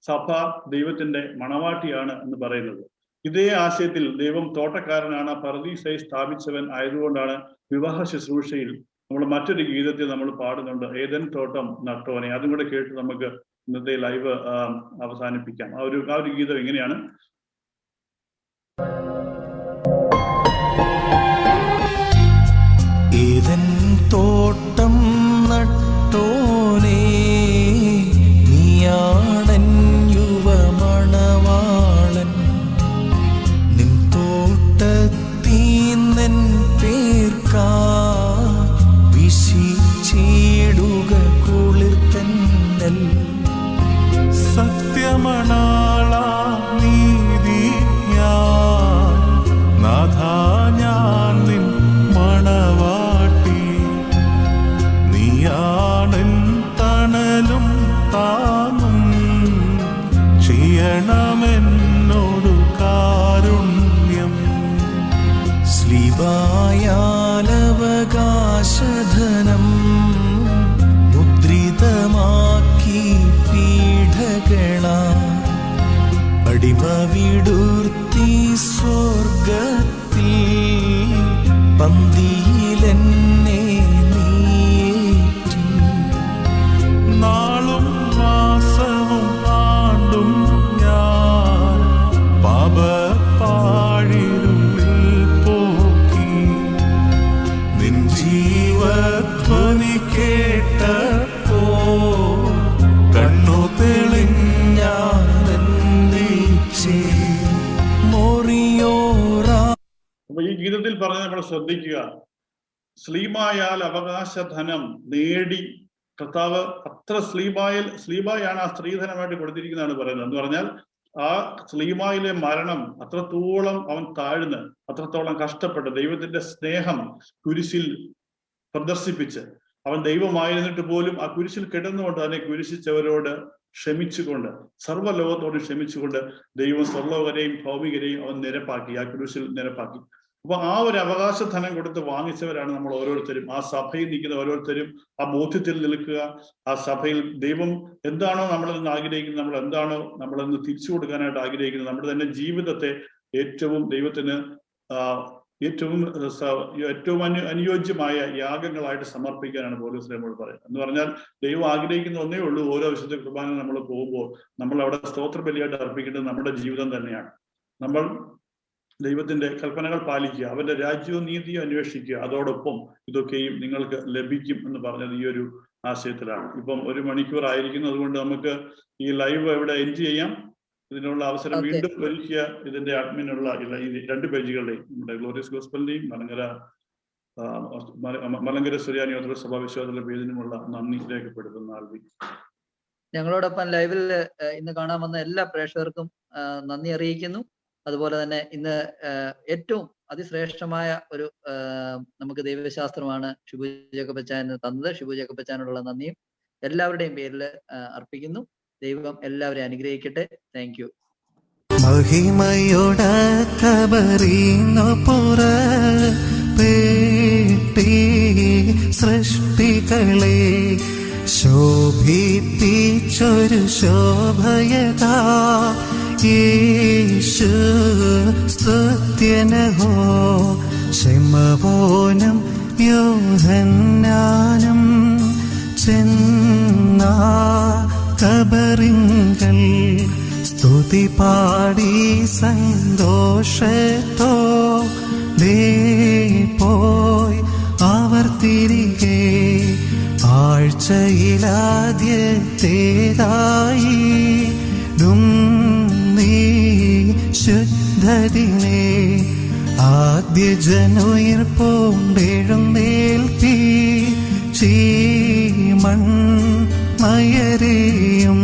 സഭ ദൈവത്തിന്റെ മണവാട്ടിയാണ് എന്ന് പറയുന്നത്. ഇതേ ആശയത്തിൽ ദൈവം തോട്ടക്കാരനാണ്, പർദീസായെ സ്ഥാപിച്ചവൻ ആയതുകൊണ്ടാണ് വിവാഹ ശുശ്രൂഷയിൽ നമ്മൾ മറ്റൊരു ഗീതത്തിൽ നമ്മൾ പാടുന്നുണ്ട്, ഏദൻ തോട്ടം നട്ടോനെ. അതും കൂടെ കേട്ട് നമുക്ക് ഇന്നത്തെ ലൈവ് അവസാനിപ്പിക്കാം. ആ ഒരു ഗീതം എങ്ങനെയാണ്? ഏദൻ തോട്ടം നട്ടോനേ, നീയാണൻ യുവമണവാളൻ, നിൻ തോട്ടത്തീന്നൻ പേർക്കാ വിശിച്ചിടുക കുളിർത്തന്നൽ. സത്യമണാള നീതി ഞാൻ നാഥാ, ഞാൻ നിൻ മണവാട്ടി, നീയാണൻ തണലും താങ്ങും, ചെയ്യണമെന്നോടു കാരുണ്യം. സ്ലീബായാലവകാശധനം മുദ്രിതമാക്കി പീഠകളാ, അടിമ വിടുർത്തി സ്വർഗത്തിൽ പന്തിയിലെന്നെ നീറ്റി. നാളും മാസവും ആണ്ടും ഞാൻ പാപപ്പാഴിരുളിൽ പോക്കി, നിൻ ജീവധ്വനി കേട്ടപ്പോ കണ്ണു തെളിഞ്ഞാനന്ദിച്ചേ മോറിയോറാ. അപ്പൊ ഈ ഗീതത്തിൽ പറഞ്ഞ് നമ്മൾ ശ്രദ്ധിക്കുക, സ്ലീബായാൽ അവകാശധനം നേടി കർത്താവ് അത്ര സ്ലീബായാണ് ആ സ്ത്രീധനമായിട്ട് കൊടുത്തിരിക്കുന്നതാണ് പറയുന്നത്. എന്ന് പറഞ്ഞാൽ ആ സ്ലീബായിലെ മരണം അത്രത്തോളം അവൻ താഴ്ന്ന്, അത്രത്തോളം കഷ്ടപ്പെട്ട് ദൈവത്തിന്റെ സ്നേഹം കുരിശിൽ പ്രദർശിപ്പിച്ച്, അവൻ ദൈവമായിരുന്നിട്ട് പോലും ആ കുരിശിൽ കിടന്നുകൊണ്ട് തന്നെ കുരിശിച്ചവരോട് ക്ഷമിച്ചുകൊണ്ട്, സർവ്വലോകത്തോട് ക്ഷമിച്ചുകൊണ്ട് ദൈവം സ്വർലോകരെയും ഭൗമികരെയും അവൻ നിരപ്പാക്കി, ആ കുരിശിൽ നിരപ്പാക്കി. അപ്പൊ ആ ഒരു അവകാശധനം കൊടുത്ത് വാങ്ങിച്ചവരാണ് നമ്മൾ ഓരോരുത്തരും. ആ സഭയിൽ നിൽക്കുന്ന ഓരോരുത്തരും ആ ബോധ്യത്തിൽ നിൽക്കുക. ആ സഭയിൽ ദൈവം എന്താണോ നമ്മളിൽ നിന്ന് ആഗ്രഹിക്കുന്നത്, നമ്മൾ എന്താണോ നമ്മളിൽ നിന്ന് തിരിച്ചു കൊടുക്കാനായിട്ട് ആഗ്രഹിക്കുന്നത്, നമ്മുടെ തന്നെ ജീവിതത്തെ ഏറ്റവും ദൈവത്തിന് ഏറ്റവും അനുയോജ്യമായ യാഗങ്ങളായിട്ട് സമർപ്പിക്കാനാണ് പൗലോസ് നമ്മോട് പറയുന്നത്. എന്ന് പറഞ്ഞാൽ ദൈവം ആഗ്രഹിക്കുന്ന ഒന്നേ ഉള്ളൂ, ഓരോ വിശുദ്ധ കുർബാന നമ്മൾ പോകുമ്പോൾ നമ്മൾ അവിടെ സ്തോത്ര ബലിയായിട്ട് അർപ്പിക്കേണ്ടത് നമ്മുടെ ജീവിതം തന്നെയാണ്. നമ്മൾ ദൈവത്തിന്റെ കൽപ്പനകൾ പാലിക്കുക, അവന്റെ രാജ്യവും നീതിയും അന്വേഷിക്കുക, അതോടൊപ്പം ഇതൊക്കെയും നിങ്ങൾക്ക് ലഭിക്കും എന്ന് പറഞ്ഞത് ഈ ഒരു ആശയത്തിലാണ്. ഇപ്പം 1 മണിക്കൂർ ആയിരിക്കുന്നത് കൊണ്ട് നമുക്ക് ഈ ലൈവ് എവിടെ എൻഡ് ചെയ്യാം. ഇതിനുള്ള അവസരം വീണ്ടും ഒരുക്കിയ ഇതിന്റെ അഡ്മിനുള്ള ഈ 2 പേജുകളുടെയും, നമ്മുടെ ഗ്ലോറിയസ് ഗോസ്പലിന്റെയും മലങ്കര സുറിയാനി ഓർത്തഡോക്സ് സഭാ വിശ്വാസത്തിലെ പേജിനുമുള്ള നന്ദി രേഖപ്പെടുത്തുന്ന ആൽബി. ഞങ്ങളോടൊപ്പം ലൈവിൽ ഇന്ന് കാണാൻ വന്ന എല്ലാ പ്രേക്ഷകർക്കും നന്ദി അറിയിക്കുന്നു. അതുപോലെ തന്നെ ഇന്ന് ഏറ്റവും അതിശ്രേഷ്ഠമായ ഒരു നമുക്ക് ദൈവശാസ്ത്രമാണ് ഷിബു ജേക്കബച്ചാൻ തന്നത്. ഷിബു ജേക്കബച്ചാനോടുള്ള നന്ദിയും എല്ലാവരുടെയും പേരിൽ അർപ്പിക്കുന്നു. ദൈവം എല്ലാവരെയും അനുഗ്രഹിക്കട്ടെ. Thank you. മഹിമയോട കബറിനു പുറപ്പെട്ടേ സൃഷ്ടികളെ ശോഭിപ്പിച്ചൊരു ശോഭയതാ യേശു സ്തുത്യനഹോ. ശമവോനും യോഹന്നാനും ചെന്നാ കബറിങ്കൽ സ്തുതി പാടി സന്തോഷത്തോടെ പോയി അവർ തിരികെ ആഴ്ചയിലാദ്യത്തേതായി ശുദ്ധതിനെ ആദ്യ ജനുയിർപ്പോണ്ടെഴുന്നേൽപ്പി ചീമൺ മയരെയും